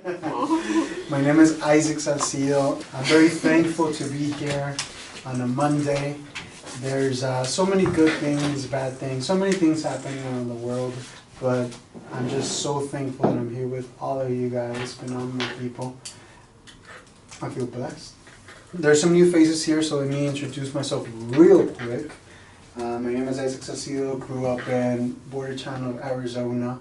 My name is Isaac Salgado. I'm very thankful to be here on a Monday. There's so many good things, bad things, so many things happening in the world, but I'm just so thankful that I'm here with all of you guys, phenomenal people. I feel blessed. There's some new faces here, so let me introduce myself real quick. My name is Isaac Salgado, grew up in border town of Arizona.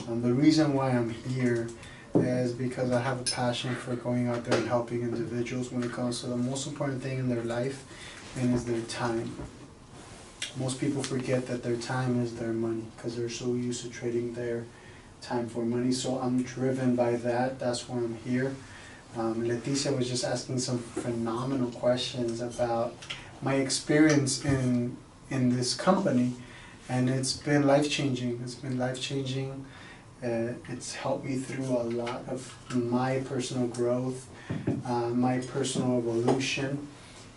The reason why I'm here is because I have a passion for going out there and helping individuals when it comes to the most important thing in their life, and is their time. Most people forget that their time is their money because they're so used to trading their time for money. So I'm driven by that. That's why I'm here. Leticia was just asking some phenomenal questions about my experience in this company, and it's been life-changing. It's been life-changing. It's helped me through a lot of my personal growth, my personal evolution,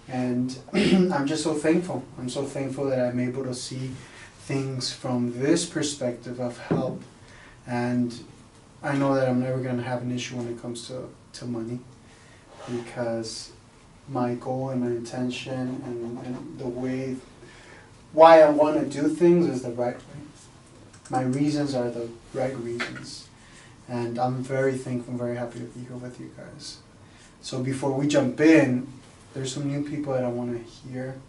and I'm just so thankful. I'm so thankful that I'm able to see things from this perspective of help, and I know that I'm never going to have an issue when it comes to money, because my goal and my intention and the way why I want to do things is the right way. My reasons are the right reasons, and I'm very thankful and very happy to be here with you guys. So before we jump in, there's some new people that I want to hear.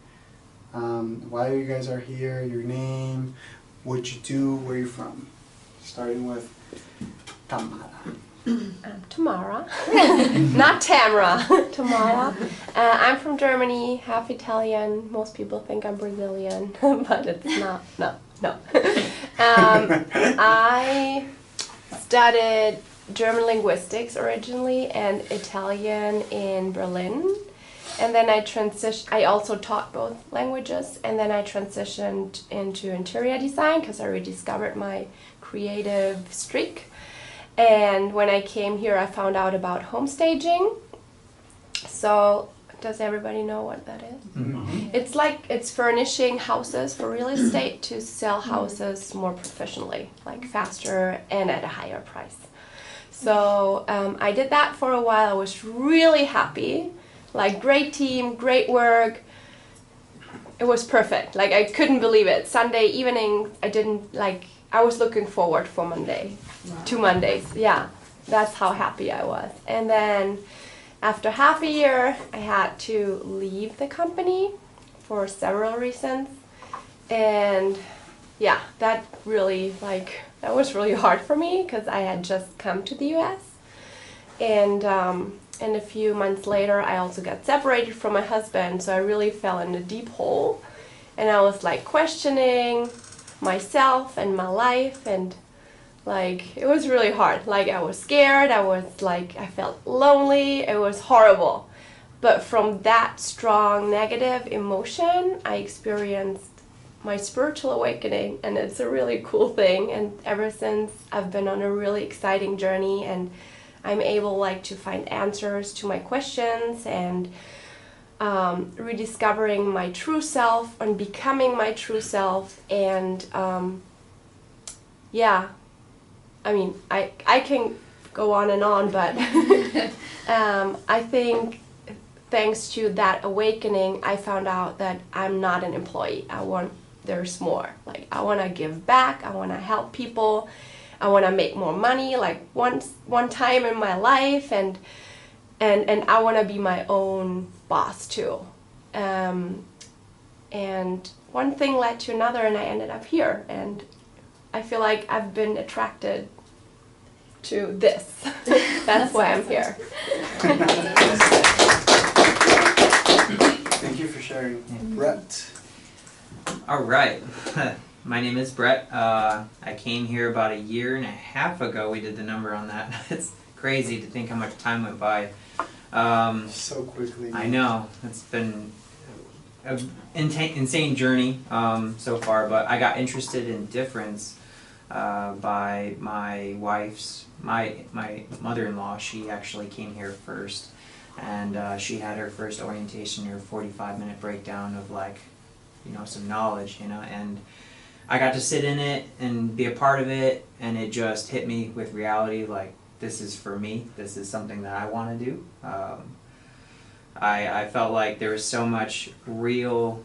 Why you guys are here, your name, what you do, where you're from. Starting with Tamara. I'm Tamara, not Tamara, Tamara. I'm from Germany, half Italian. Most people think I'm Brazilian, but it's not, no. I studied German linguistics originally and Italian in Berlin. And then I also taught both languages, and then I transitioned into interior design because I rediscovered my creative streak. And when I came here, I found out about home staging. So, does everybody know what that is? Mm-hmm. It's furnishing houses for real estate to sell houses more professionally, like faster and at a higher price. So I did that for a while. I was really happy. Like, great team, great work. It was perfect. Like, I couldn't believe it. Sunday evening, I was looking forward for Monday. Wow. 2 Mondays, yeah. That's how happy I was. And then after half a year, I had to leave the company for several reasons. And yeah, that was really hard for me because I had just come to the US. And a few months later, I also got separated from my husband, so I really fell in a deep hole. And I was like questioning myself and my life, and it was really hard. Like, I was scared, I felt lonely, it was horrible. But from that strong negative emotion, I experienced my spiritual awakening, and it's a really cool thing. And ever since, I've been on a really exciting journey, and I'm able to find answers to my questions, and rediscovering my true self and becoming my true self. And yeah, I mean, I can go on, but I think thanks to that awakening, I found out that I'm not an employee. There's more. I want to give back. I want to help people. I want to make more money, one time in my life, and I want to be my own boss too. And one thing led to another, and I ended up here. And I feel like I've been attracted to this. That's why I'm here. Thank you for sharing. Brett. All right. My name is Brett. I came here about 1.5 years ago. We did the number on that. It's crazy to think how much time went by. So quickly. I know. It's been an insane journey so far, but I got interested in difference by my wife's, my mother-in-law. She actually came here first, and she had her first orientation, her 45-minute breakdown of some knowledge, and I got to sit in it and be a part of it, and it just hit me with reality, this is for me. This is something that I want to do. I felt like there was so much real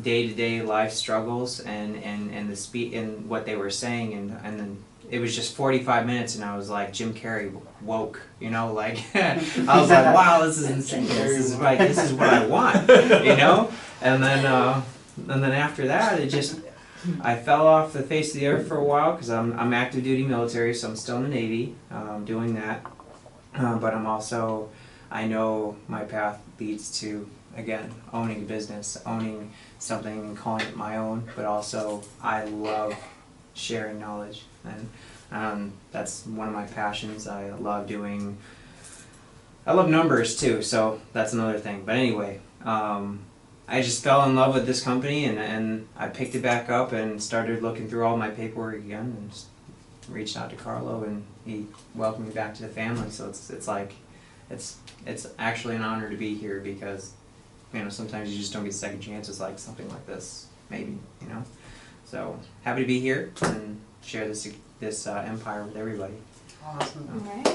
day-to-day life struggles and the speed and what they were saying, and then it was just 45 minutes and I was like Jim Carrey woke, you know, like I was like, wow, this is insane. This is what I want, you know? And then after that, I fell off the face of the earth for a while because I'm active duty military, so I'm still in the Navy, doing that. But I know my path leads to, again, owning a business, owning something and calling it my own, but also I love sharing knowledge, and that's one of my passions. I love numbers too, so that's another thing. But anyway, I just fell in love with this company, and I picked it back up and started looking through all my paperwork again, and just reached out to Karlo, and he welcomed me back to the family. So it's actually an honor to be here, because you know, sometimes you just don't get second chances like something like this, maybe, you know. So happy to be here and share this empire with everybody. Awesome. All right.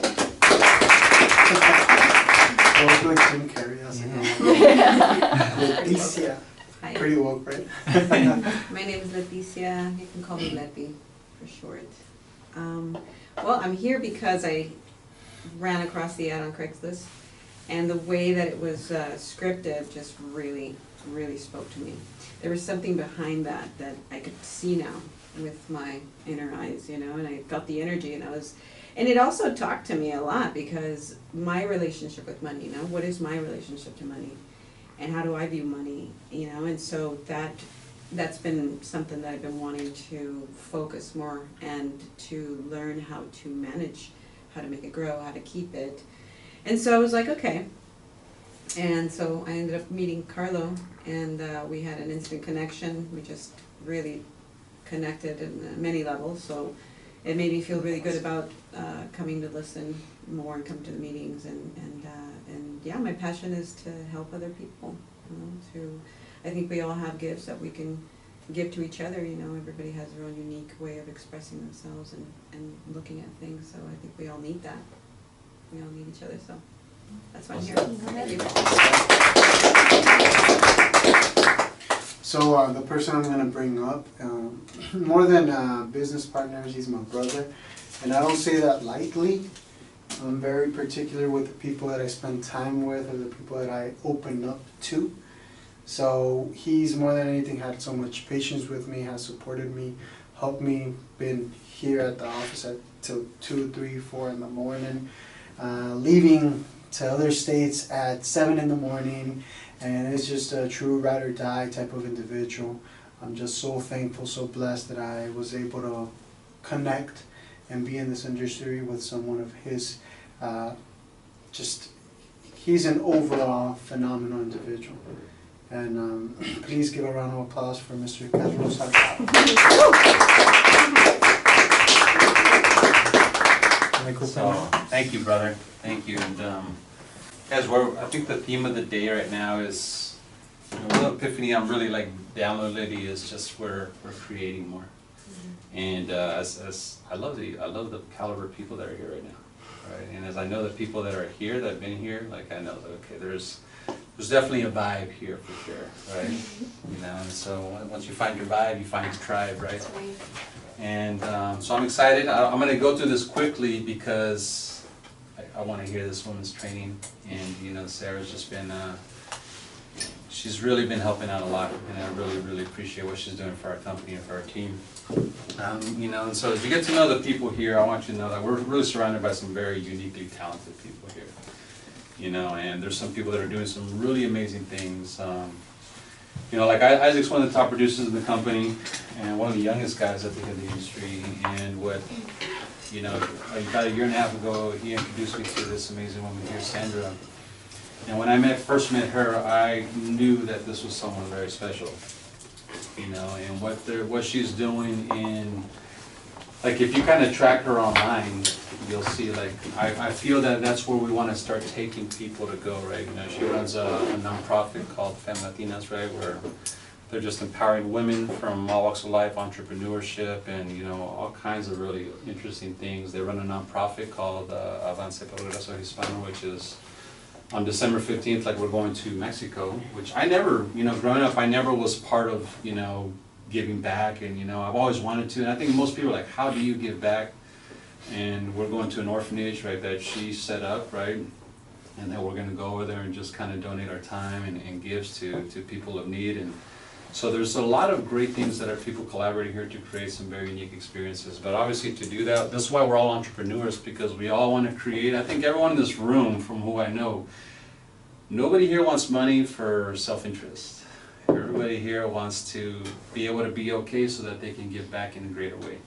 Woke like Jim Carrey. Leticia. Hi. Pretty woke, right? My name is Leticia. You can call me Letty for short. Well, I'm here because I ran across the ad on Craigslist, and the way that it was scripted just really, really spoke to me. There was something behind that I could see now with my inner eyes, you know, and I felt the energy, and it also talked to me a lot, because my relationship with money, you know, what is my relationship to money, and how do I view money, you know, and so that's been something that I've been wanting to focus more and to learn how to manage, how to make it grow, how to keep it. And so I was like, okay. And so I ended up meeting Karlo, and we had an instant connection. We just really connected in many levels. So it made me feel really good about coming to listen more and come to the meetings. And yeah, my passion is to help other people. You know, I think we all have gifts that we can give to each other. You know, everybody has their own unique way of expressing themselves and looking at things. So I think we all need that. We all need each other, so that's why I'm here. Thank you. So the person I'm going to bring up, more than business partners, he's my brother. And I don't say that lightly. I'm very particular with the people that I spend time with, or the people that I open up to. So he's, more than anything, had so much patience with me, has supported me, helped me, been here at the office till 2, 3, 4 in the morning, leaving to other states at 7 in the morning, and it's just a true ride or die type of individual. I'm just so thankful, so blessed that I was able to connect and be in this industry with someone of his, he's an overall phenomenal individual. And please give a round of applause for Mr. Karlo Salgado. So, thank you, brother. Thank you. And guys, I think the theme of the day right now is, you know, the epiphany I'm really like downloaded is just we're creating more. And as I love the caliber of people that are here right now, right? And as I know the people that are here, that have been here, like I know that, okay, there's definitely a vibe here for sure, right? You know, and so once you find your vibe, you find your tribe, right? And so I'm excited. I'm going to go through this quickly because I want to hear this woman's training. And you know, Sarah's just been, she's really been helping out a lot, and I really, really appreciate what she's doing for our company and for our team. You know, and so as you get to know the people here, I want you to know that we're really surrounded by some very uniquely talented people here. You know, and there's some people that are doing some really amazing things. You know, like Isaac's one of the top producers in the company, and one of the youngest guys at the head of the industry. And what, you know, about a year and a half ago, he introduced me to this amazing woman here, Sandra. And when I first met her, I knew that this was someone very special. You know, and what she's doing in, like, if you kind of track her online, you'll see, like, I feel that that's where we want to start taking people to go, right? You know, she runs a nonprofit called Fem Latinas, right, where They're just empowering women from all walks of life, entrepreneurship, and all kinds of really interesting things. They run a nonprofit called Avance Progreso Hispano, which is on December 15th, like we're going to Mexico, which I never, growing up, I never was part of, giving back, and I've always wanted to, and I think most people are like, how do you give back? And we're going to an orphanage, right, that she set up, right, and then we're going to go over there and just kind of donate our time and gifts to people of need. And so there's a lot of great things that are people collaborating here to create some very unique experiences. But obviously to do that, this is why we're all entrepreneurs, because we all want to create. I think everyone in this room, from who I know, nobody here wants money for self-interest. Everybody here wants to be able to be okay so that they can give back in a greater way.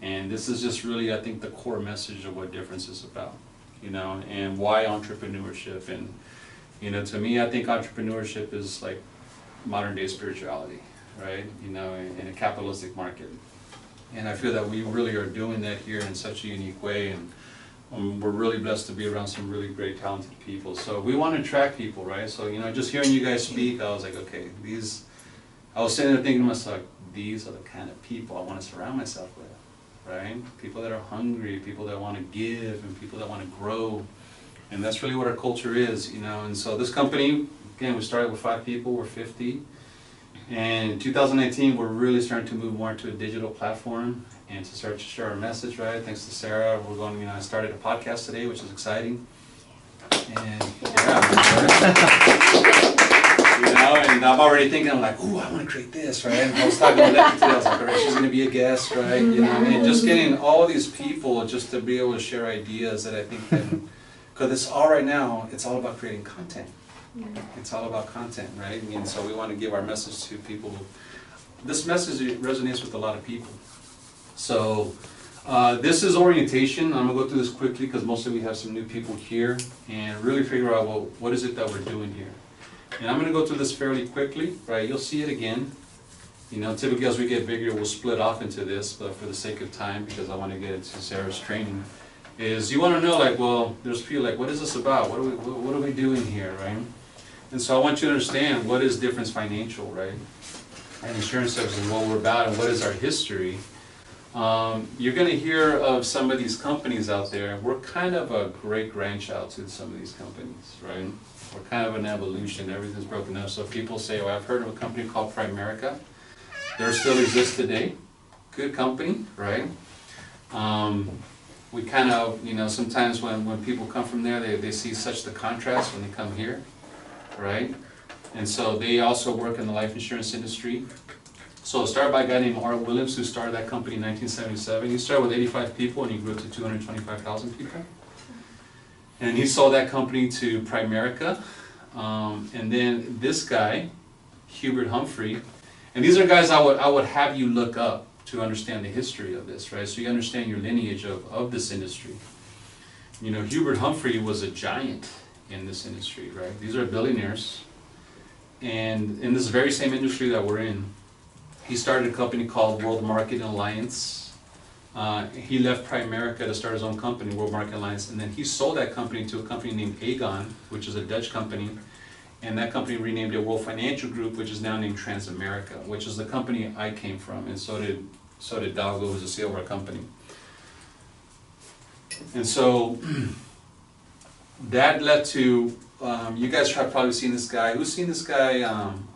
And this is just really, I think, the core message of what Difference is about, and why entrepreneurship. And, to me, I think entrepreneurship is like modern day spirituality, right? In a capitalistic market. And I feel that we really are doing that here in such a unique way. And we're really blessed to be around some really great, talented people. So we want to attract people, right? So, just hearing you guys speak, I was like, okay, I was sitting there thinking to myself, these are the kind of people I want to surround myself with, right? People that are hungry, people that want to give, and people that want to grow. And that's really what our culture is, And so this company, again, we started with 5 people, we're 50. And in 2019, we're really starting to move more into a digital platform and to start to share our message, right? Thanks to Sarah, we're going, I started a podcast today, which is exciting. And and I'm already thinking, I'm like, ooh, I want to create this, right? And I was talking to Letty today, I was like, all right, she's going to be a guest, right? And just getting all these people just to be able to share ideas that I think because it's all right now, it's all about creating content. It's all about content, right? And so we want to give our message to people. This message resonates with a lot of people. So this is orientation. I'm going to go through this quickly because mostly we have some new people here and really figure out, well, what is it that we're doing here? And I'm going to go through this fairly quickly, right? You'll see it again. Typically as we get bigger, we'll split off into this, but for the sake of time, because I want to get into Sarah's training, is you want to know, like, well, there's people like, what is this about? What are we doing here, right? And so I want you to understand what is Difference Financial, right? And insurance services, what we're about, and what is our history. You're going to hear of some of these companies out there. We're kind of a great-grandchild to some of these companies, right? We're kind of an evolution. Everything's broken up. So people say, well, I've heard of a company called Primerica. They still exist today. Good company, right? We kind of, sometimes when people come from there, they see such the contrast when they come here, right? And so they also work in the life insurance industry. So it started by a guy named Art Williams, who started that company in 1977. He started with 85 people and he grew to 225,000 people. And he sold that company to Primerica. And then this guy, Hubert Humphrey, and these are guys I would have you look up to understand the history of this, right? So you understand your lineage of this industry. Hubert Humphrey was a giant in this industry, right? These are billionaires. And in this very same industry that we're in, he started a company called World Marketing Alliance. He left Primerica to start his own company, World Marketing Alliance, and then he sold that company to a company named Aegon, which is a Dutch company, and that company renamed it World Financial Group, which is now named Transamerica, which is the company I came from, and so did Dalgo, who's the CEO of our company. And so that led to, you guys have probably seen this guy. Who's seen this guy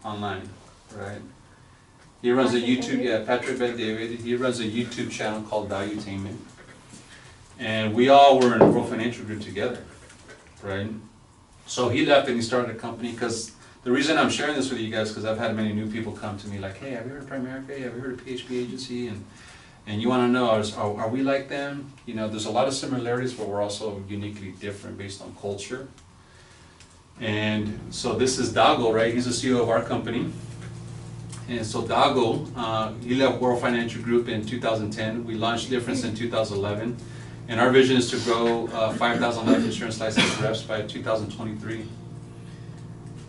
online, right? He runs a YouTube, Patrick Bet-David. He runs a YouTube channel called Valuetainment. And we all were in World Financial Group together, right? So he left and he started a company, because the reason I'm sharing this with you guys, because I've had many new people come to me like, hey, have you heard of Primerica? Have you heard of PHP Agency? And you want to know, are we like them? There's a lot of similarities, but we're also uniquely different based on culture. And so this is Dago, right? He's the CEO of our company. And so Dago, he left World Financial Group in 2010. We launched Difference in 2011. And our vision is to grow 5,000 life insurance licensed reps by 2023,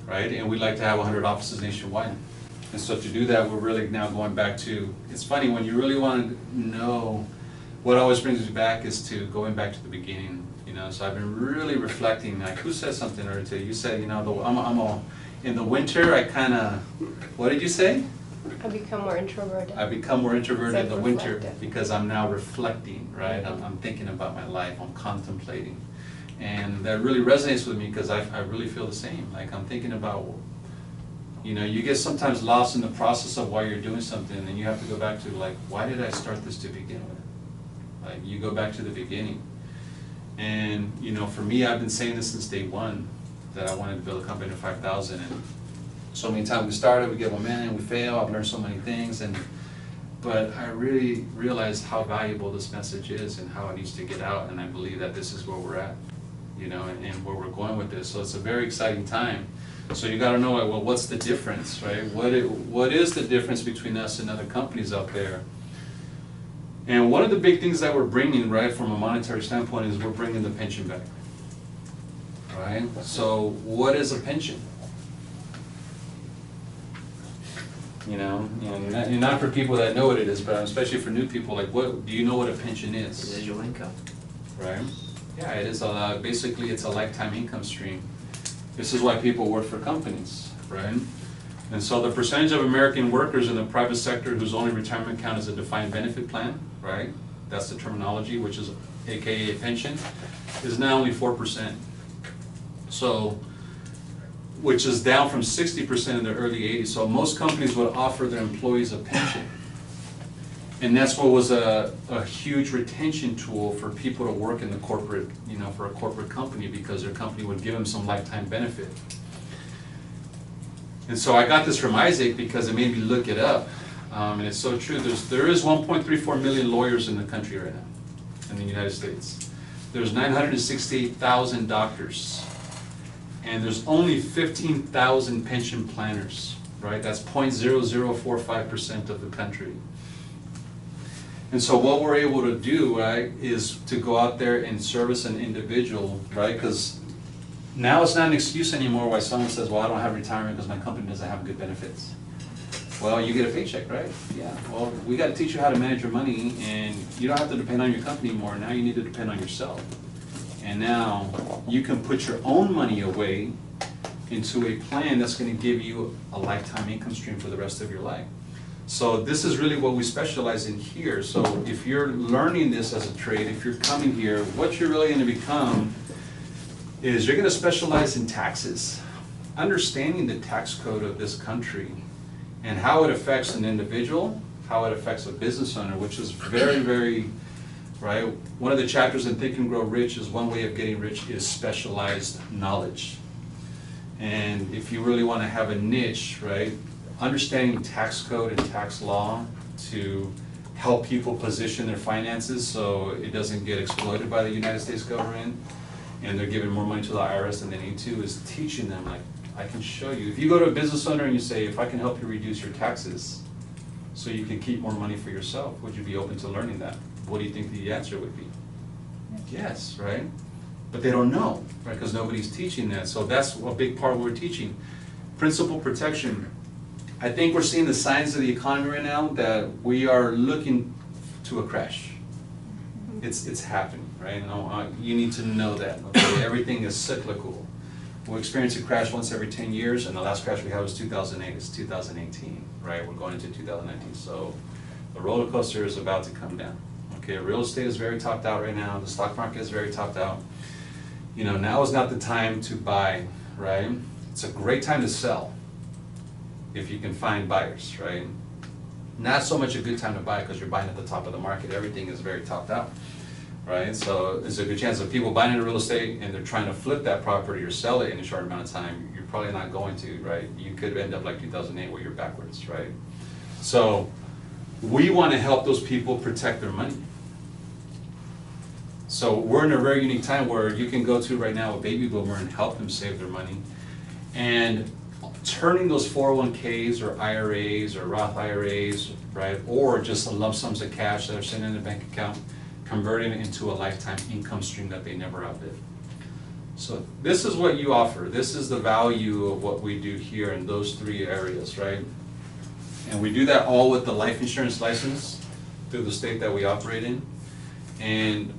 right? And we'd like to have 100 offices nationwide. And so to do that, we're really now going back to, it's funny, when you really want to know, what always brings me back is to going back to the beginning, So I've been really reflecting, like, who said something earlier today? You said, In the winter, I kind of, what did you say? I become more introverted. I become more introverted in the winter Self-reflective. because I'm now reflecting, right? I'm thinking about my life, I'm contemplating. And that really resonates with me because I really feel the same. Like I'm thinking about, you know, you get sometimes lost in the process of why you're doing something, and you have to go back to like, why did I start this to begin with? Like you go back to the beginning. And you know, for me, I've been saying this since day one, that I wanted to build a company to 5,000, and so many times we started, we get momentum, we fail, I've learned so many things, but I really realized how valuable this message is and how it needs to get out, and I believe that this is where we're at, you know, and where we're going with this. So it's a very exciting time. So you gotta know, well, what's the difference, right? What is the difference between us and other companies out there? And one of the big things that we're bringing, right, from a monetary standpoint is we're bringing the pension back, right? So what is a pension? You know, and not for people that know what it is, but especially for new people, like what, do you know what a pension is? Residual income. Right? Yeah, it is basically it's a lifetime income stream. This is why people work for companies, right? And so the percentage of American workers in the private sector whose only retirement account is a defined benefit plan, right? That's the terminology, which is AKA a pension, is now only 4%. So, which is down from 60% in the early 80s. So most companies would offer their employees a pension. And that's what was a huge retention tool for people to work in the corporate, you know, for a corporate company, because their company would give them some lifetime benefit. And so I got this from Isaac because it made me look it up. And it's so true. There is 1.34 million lawyers in the country right now, in the United States. There's 968,000 doctors. And there's only 15,000 pension planners, right? That's 0.0045% of the country. And so what we're able to do, right, is to go out there and service an individual, right? Because now it's not an excuse anymore why someone says, well, I don't have retirement because my company doesn't have good benefits. Well, you get a paycheck, right? Yeah. Well, we got to teach you how to manage your money, and you don't have to depend on your company anymore. Now you need to depend on yourself. And now you can put your own money away into a plan that's going to give you a lifetime income stream for the rest of your life. So this is really what we specialize in here. So if you're learning this as a trade, if you're coming here, what you're really going to become is you're going to specialize in taxes, understanding the tax code of this country and how it affects an individual, how it affects a business owner, which is very, very, right? One of the chapters in Think and Grow Rich is one way of getting rich is specialized knowledge. And if you really want to have a niche, right, understanding tax code and tax law to help people position their finances so it doesn't get exploited by the United States government and they're giving more money to the IRS than they need to, is teaching them, like, I can show you. If you go to a business owner and you say, if I can help you reduce your taxes so you can keep more money for yourself, would you be open to learning that? What do you think the answer would be? Yes, right? But they don't know, right? Because nobody's teaching that. So that's a big part of what we're teaching. Principal protection. I think we're seeing the signs of the economy right now that we are looking to a crash. It's happening, right? You need to know that. Okay? Everything is cyclical. We'll experience a crash once every 10 years, and the last crash we had was 2008. It's 2018, right? We're going into 2019. So the roller coaster is about to come down. Okay, real estate is very topped out right now. The stock market is very topped out. You know, now is not the time to buy, right? It's a great time to sell if you can find buyers, right? Not so much a good time to buy because you're buying at the top of the market. Everything is very topped out, right? So there's a good chance of people buying into real estate and they're trying to flip that property or sell it in a short amount of time. You're probably not going to, right? You could end up like 2008 where you're backwards, right? So we want to help those people protect their money. So we're in a very unique time where you can go to right now a baby boomer and help them save their money. And turning those 401ks or IRAs or Roth IRAs, right, or just lump sums of cash that are sitting in a bank account, converting it into a lifetime income stream that they never outlive. So this is what you offer. This is the value of what we do here in those three areas, right? And we do that all with the life insurance license through the state that we operate in. And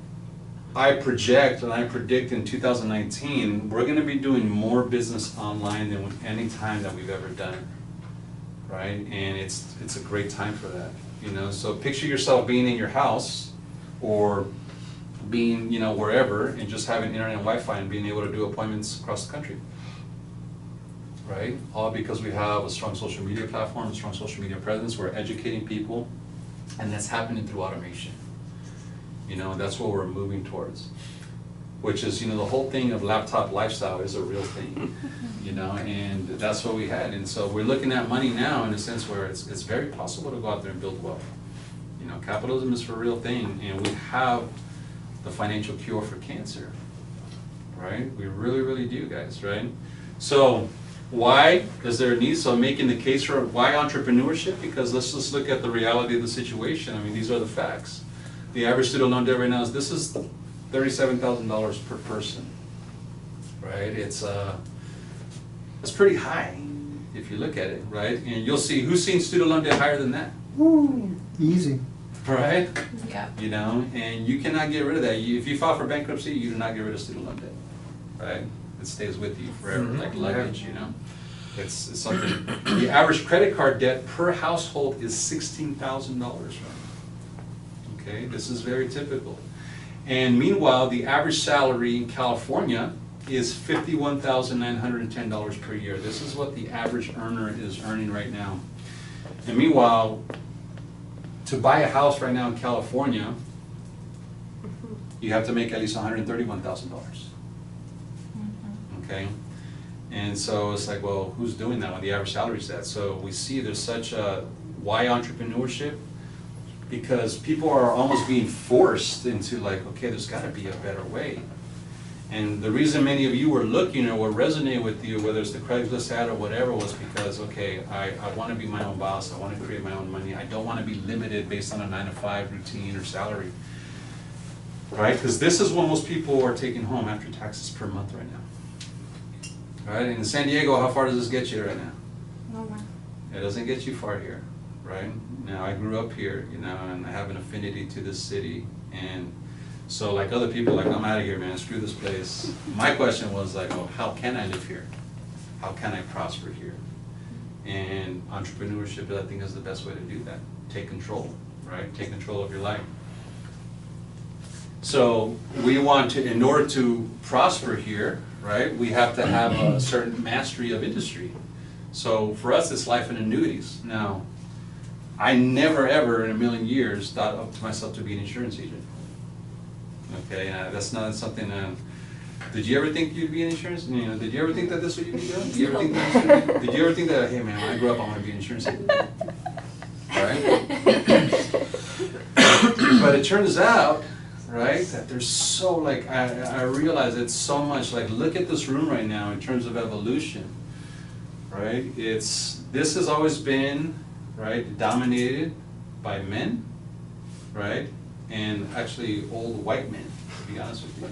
I project and I predict in 2019, we're gonna be doing more business online than any time that we've ever done, right? And it's a great time for that, you know? So picture yourself being in your house or being, you know, wherever and just having internet and Wi-Fi and being able to do appointments across the country, right? All because we have a strong social media platform, a strong social media presence, we're educating people, and that's happening through automation. You know, that's what we're moving towards, which is, you know, the whole thing of laptop lifestyle is a real thing, you know, and that's what we had. And so we're looking at money now in a sense where it's very possible to go out there and build wealth. You know, capitalism is for a real thing, and we have the financial cure for cancer, right? We really, really do, guys, right? So why is there a need? So I'm making the case for why entrepreneurship, because let's just look at the reality of the situation. I mean, these are the facts. The average student loan debt right now is, this is $37,000 per person, right? It's pretty high if you look at it, right? And you'll see, who's seen student loan debt higher than that? Woo, easy. Right? Yeah. You know, and you cannot get rid of that. If you file for bankruptcy, you do not get rid of student loan debt, right? It stays with you forever, like luggage, you know? It's something. The average credit card debt per household is $16,000, right? Okay, this is very typical. And meanwhile, the average salary in California is $51,910 per year. This is what the average earner is earning right now. And meanwhile, to buy a house right now in California, you have to make at least $131,000. Okay? And so it's like, well, who's doing that when the average salary is that? So we see there's such a, why entrepreneurship? Because people are almost being forced into like, okay, there's gotta be a better way. And the reason many of you were looking or were resonating with you, whether it's the Craigslist ad or whatever, was because, okay, I wanna be my own boss, I wanna create my own money, I don't wanna be limited based on a 9-to-5 routine or salary. Right, because this is what most people are taking home after taxes per month right now. Right, and in San Diego, how far does this get you right now? Nowhere. It doesn't get you far here, right? Now, I grew up here, you know, and I have an affinity to this city, and so like other people, like, I'm out of here, man, screw this place. My question was like, oh, how can I live here? How can I prosper here? And entrepreneurship, I think, is the best way to do that. Take control, right? Take control of your life. So we want to, in order to prosper here, right, we have to have a certain mastery of industry. So for us, it's life and annuities. Now, I never ever in a million years thought up to myself to be an insurance agent. Okay, that's not something. Did you ever think you'd be an insurance? You know, did you ever think that this is what you'd be doing? Did you ever think that? Did you ever think that? Hey man, when I grow up, I want to be an insurance agent. Right? But it turns out, right, that there's so like I realize it's so much. Like, look at this room right now in terms of evolution. Right? This has always been, right, dominated by men, right, and actually old white men, to be honest with you.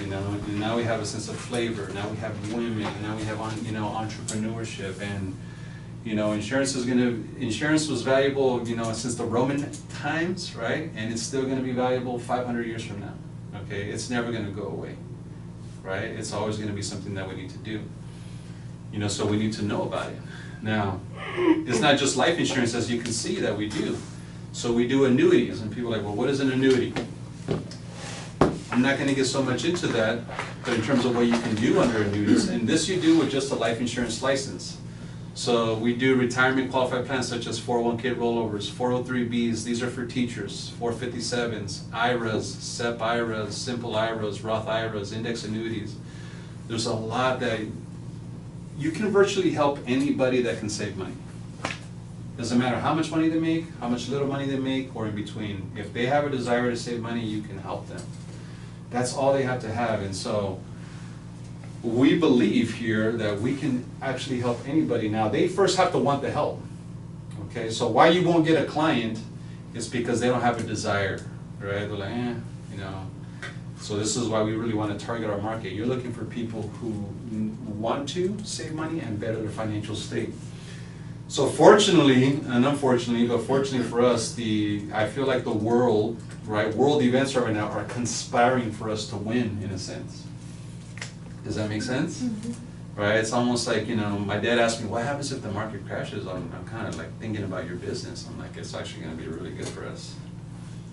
You know, and now we have a sense of flavor. Now we have women. Now we have, you know, entrepreneurship, and you know, insurance was valuable, you know, since the Roman times, right, and it's still going to be valuable 500 years from now. Okay, it's never going to go away, right? It's always going to be something that we need to do. You know, so we need to know about it. Now, it's not just life insurance, as you can see, that we do. So we do annuities, and people are like, well, what is an annuity? I'm not going to get so much into that, but in terms of what you can do under annuities, and this you do with just a life insurance license. So we do retirement qualified plans such as 401k rollovers, 403bs, these are for teachers, 457s, IRAs, SEP IRAs, simple IRAs, Roth IRAs, index annuities. There's a lot that you can virtually help anybody that can save money. Doesn't matter how much money they make, how much little money they make, or in between. If they have a desire to save money, you can help them. That's all they have to have. And so we believe here that we can actually help anybody. Now, they first have to want the help. Okay, so why you won't get a client is because they don't have a desire, right? They're like, you know. So this is why we really want to target our market. You're looking for people who want to save money and better their financial state. So fortunately, and unfortunately, but fortunately for us, I feel like the world, right, world events right now are conspiring for us to win, in a sense. Does that make sense? Right, it's almost like, my dad asked me, what happens if the market crashes? I'm kind of like thinking about your business. I'm like, it's actually gonna be really good for us,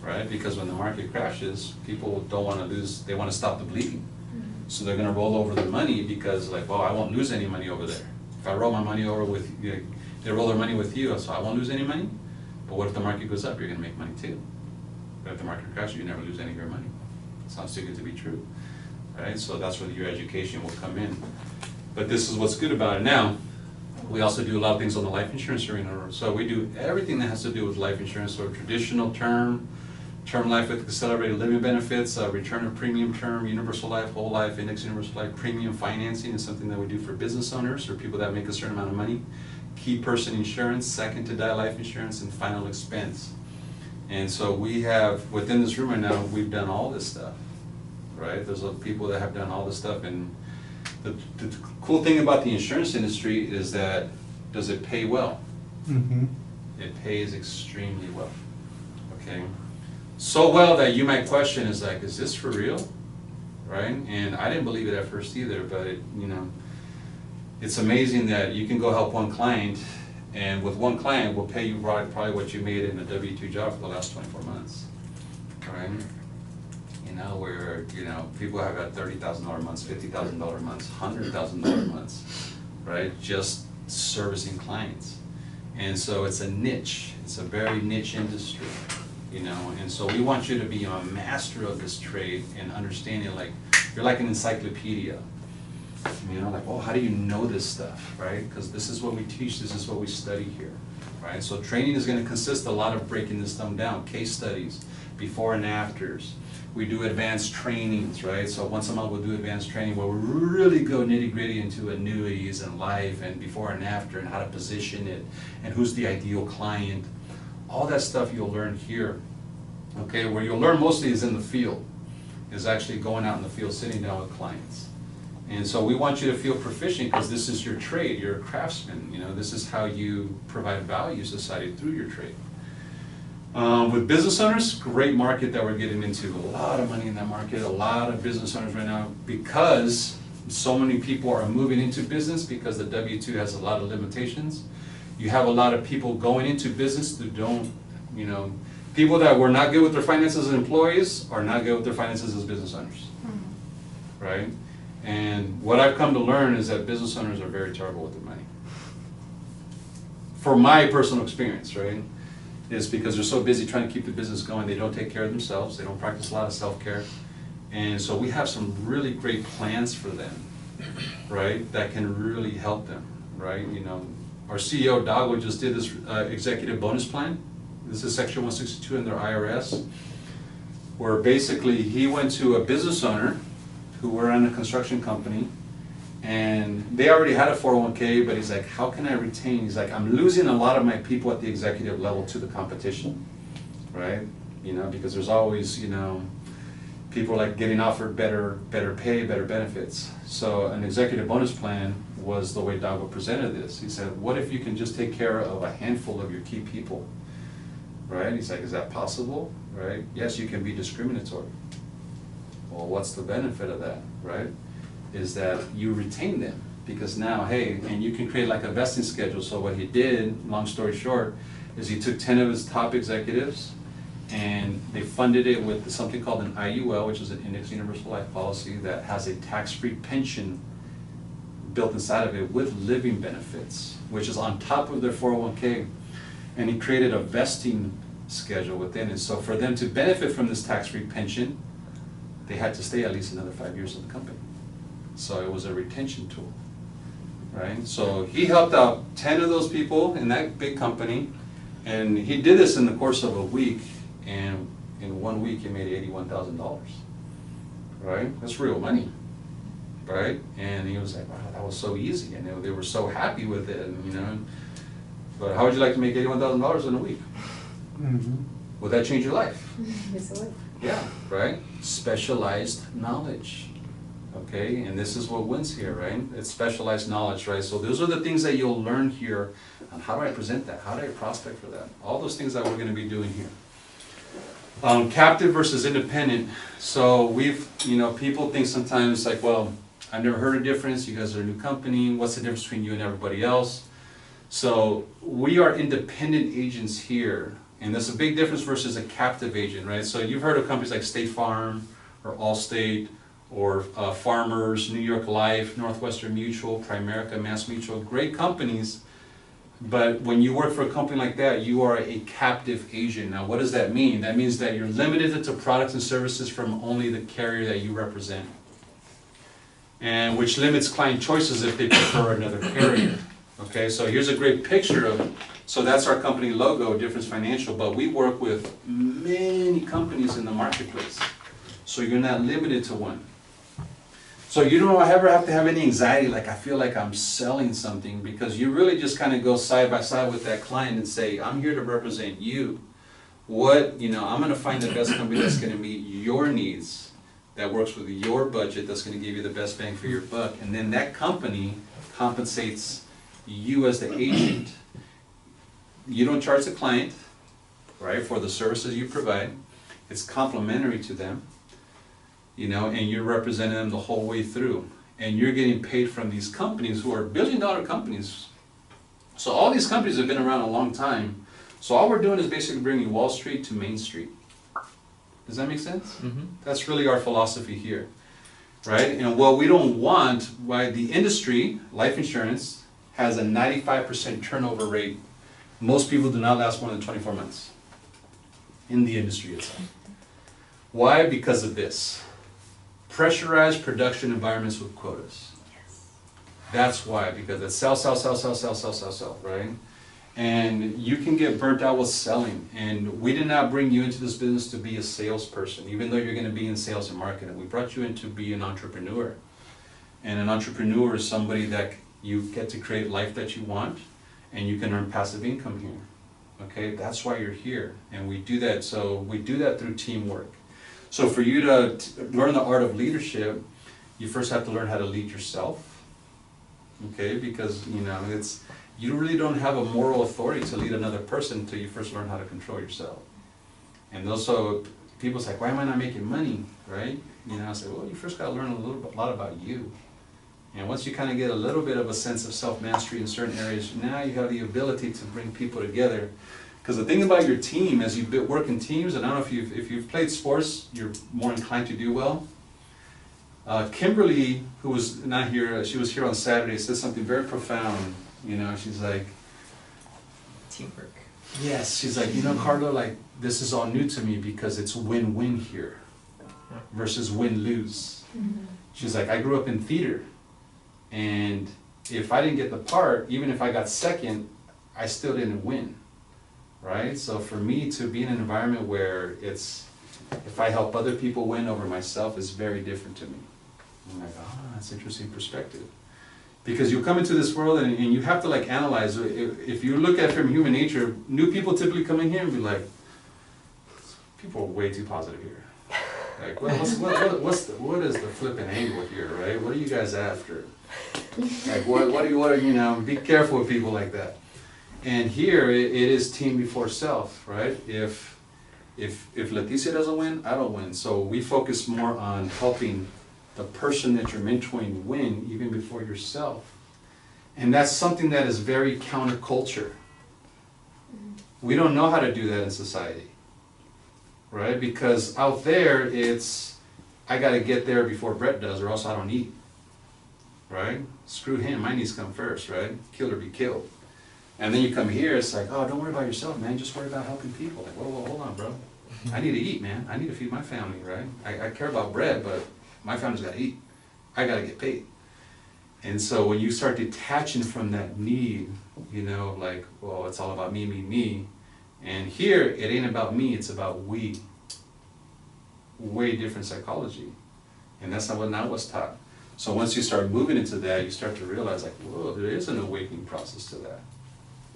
right? Because when the market crashes, people don't wanna lose, they wanna stop the bleeding. So they're gonna roll over their money because like, well, I won't lose any money over there. If I roll my money over with, they roll their money with you, so I won't lose any money. But what if the market goes up? You're gonna make money too. But if the market crashes, you never lose any of your money. Sounds too good to be true, right? So that's where your education will come in. But this is what's good about it. Now, we also do a lot of things on the life insurance arena. So we do everything that has to do with life insurance, so traditional term life with accelerated living benefits, return of premium term, universal life, whole life, index universal life, premium financing is something that we do for business owners or people that make a certain amount of money. Key person insurance, second to die life insurance, and final expense. And so we have, within this room right now, we've done all this stuff, right? There's people that have done all this stuff, and the cool thing about the insurance industry is that, does it pay well? Mm-hmm. It pays extremely well, okay? So well that you might question, is this for real, right? And I didn't believe it at first either, but it's amazing that you can go help one client, and with one client will pay you probably what you made in a W-2 job for the last 24 months, right? Where people have got $30,000 months, $50,000 months, $100,000 months, right? Just servicing clients. And so it's a niche. It's a very niche industry, And so we want you to be a master of this trade and understanding, like you're like an encyclopedia. Like, well, how do you know this stuff, right? Because this is what we teach. This is what we study here, right? So training is going to consist a lot of breaking this stuff down, case studies, before and afters. We do advanced trainings, right? So once a month we'll do advanced training where we really go nitty gritty into annuities and life and before and after and how to position it and who's the ideal client. All that stuff you'll learn here, okay? Where you'll learn mostly is in the field, is actually going out in the field, sitting down with clients. And so we want you to feel proficient because this is your trade, you're a craftsman, this is how you provide value to society through your trade. With business owners, great market that we're getting into. A lot of money in that market, a lot of business owners right now, because so many people are moving into business because the W-2 has a lot of limitations. You have a lot of people going into business that don't, people that were not good with their finances as employees are not good with their finances as business owners, right? And what I've come to learn is that business owners are very terrible with their money. For my personal experience, right? Is because they're so busy trying to keep the business going, they don't take care of themselves, they don't practice a lot of self-care. And so we have some really great plans for them, right, that can really help them, right? Our CEO, Dago, just did this executive bonus plan. This is Section 162 in their IRS, where basically he went to a business owner who were in a construction company, and they already had a 401k, but he's like, how can I retain? He's like, I'm losing a lot of my people at the executive level to the competition, right? Because there's always, people like getting offered better pay, better benefits. So an executive bonus plan was the way Dago presented this. He said, what if you can just take care of a handful of your key people, right? He's like, is that possible, right? Yes, you can be discriminatory. Well, what's the benefit of that, right? Is that you retain them, because now, hey, and you can create like a vesting schedule. So what he did, long story short, is he took 10 of his top executives and they funded it with something called an IUL, which is an Index Universal Life Policy that has a tax-free pension built inside of it with living benefits, which is on top of their 401k. And he created a vesting schedule within it. So for them to benefit from this tax-free pension, they had to stay at least another 5 years in the company. So it was a retention tool, right? So he helped out 10 of those people in that big company, and he did this in the course of a week, and in 1 week he made $81,000, right? That's real money, right? And he was like, wow, that was so easy, and they were so happy with it, and, but how would you like to make $81,000 in a week? Mm-hmm. Would that change your life? Yes, it would. Yeah, right? Specialized knowledge, okay? And this is what wins here, right? It's specialized knowledge, right? So those are the things that you'll learn here on how do I present that? How do I prospect for that? All those things that we're gonna be doing here. Captive versus independent. So people think sometimes like, well, I've never heard a difference. You guys are a new company. What's the difference between you and everybody else? So we are independent agents here. And there's a big difference versus a captive agent, right? So you've heard of companies like State Farm or Allstate or Farmers, New York Life, Northwestern Mutual, Primerica, Mass Mutual, great companies. But when you work for a company like that, you are a captive agent. Now, what does that mean? That means that you're limited to products and services from only the carrier that you represent. And which limits client choices if they prefer another carrier. Okay, so here's a great picture of, so that's our company logo, Difference Financial, but we work with many companies in the marketplace. So you're not limited to one. So you don't ever have to have any anxiety, like I feel like I'm selling something, because you really just kind of go side by side with that client and say, I'm here to represent you. I'm gonna find the best company that's gonna meet your needs, that works with your budget, that's gonna give you the best bang for your buck, and then that company compensates you as the agent. You don't charge the client, right, for the services you provide. It's complimentary to them, and you're representing them the whole way through. And you're getting paid from these companies who are billion-dollar companies. So all these companies have been around a long time. So all we're doing is basically bringing Wall Street to Main Street. Does that make sense? Mm-hmm. That's really our philosophy here, right? And what we don't want, why the industry, life insurance, has a 95% turnover rate. Most people do not last more than 24 months in the industry itself. Why? Because of this. Pressurized production environments with quotas. That's why, because it's sell, right? And you can get burnt out with selling. And we did not bring you into this business to be a salesperson, even though you're going to be in sales and marketing. We brought you in to be an entrepreneur. And an entrepreneur is somebody that you get to create life that you want, and you can earn passive income here. Okay, that's why you're here. And we do that, so we do that through teamwork. So for you to learn the art of leadership, you first have to learn how to lead yourself. Okay, because you really don't have a moral authority to lead another person until you first learn how to control yourself. And also, people say, why am I not making money, right? I say, well, you first got to learn a lot about you. And once you kind of get a little bit of a sense of self-mastery in certain areas, now you have the ability to bring people together. Because the thing about your team, as you work in teams, and I don't know if you've played sports, you're more inclined to do well. Kimberly, who was not here, she was here on Saturday, said something very profound. She's like, Teamwork. yes, she's like, Karlo, like, this is all new to me because it's win-win here versus win-lose. Mm-hmm. She's like, I grew up in theater, and if I didn't get the part, even if I got second, I still didn't win, right? So for me to be in an environment where if I help other people win over myself is very different to me. I'm like, that's an interesting perspective. Because you come into this world and you have to analyze, if you look at it from human nature, new people typically come in here and be like, people are way too positive here. Like, what is the flipping angle here, right? What are you guys after? Like, what are you, be careful with people like that. And here, it is team before self, right? If Leticia doesn't win, I don't win. So we focus more on helping the person that you're mentoring win even before yourself. And that's something that is very counterculture. We don't know how to do that in society, right? Because out there, I got to get there before Brett does or else I don't eat, right? Screw him, my needs come first, right? Kill or be killed. And then you come here, it's like, oh, don't worry about yourself, man. Just worry about helping people. Like, whoa, hold on, bro. I need to eat, man. I need to feed my family, right? I care about bread, but my family's got to eat. I got to get paid. And so when you start detaching from that need, like, well, it's all about me, me, me. And here, it ain't about me, it's about we. Way different psychology. And that's not what's taught. So once you start moving into that, you start to realize, like, whoa, there is an awakening process to that.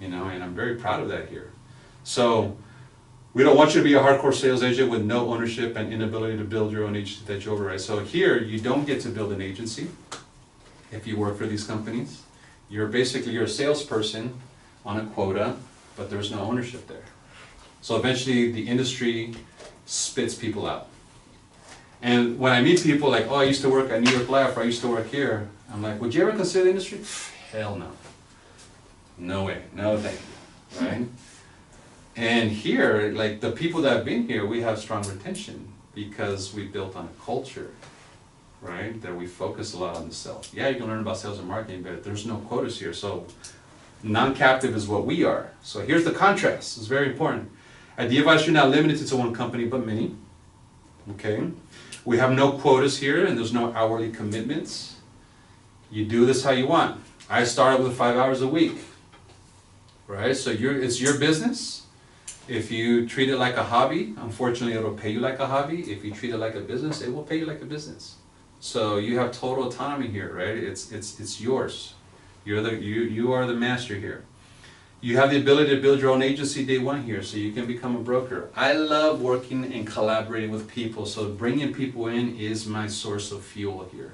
And I'm very proud of that here. So We don't want you to be a hardcore sales agent with no ownership and inability to build your own agency that you override. So here, you don't get to build an agency if you work for these companies. You're a salesperson on a quota, but there's no ownership there. So eventually, the industry spits people out. And when I meet people like, oh, I used to work at New York Life, or I used to work here, I'm like, would you ever consider the industry? Hell no. No way. No thank you. Right? And here, like the people that have been here, we have strong retention because we built on a culture, right? That we focus a lot on the sales. Yeah, you can learn about sales and marketing, but there's no quotas here. So non-captive is what we are. So here's the contrast. It's very important. At the advice, you're not limited to one company, but many. Okay? We have no quotas here, and there's no hourly commitments. You do this how you want. I started with 5 hours a week, right? So it's your business. If you treat it like a hobby, unfortunately, it'll pay you like a hobby. If you treat it like a business, it will pay you like a business. So you have total autonomy here, right? It's yours. You are the master here. You have the ability to build your own agency day one here, so you can become a broker. I love working and collaborating with people, so bringing people in is my source of fuel here,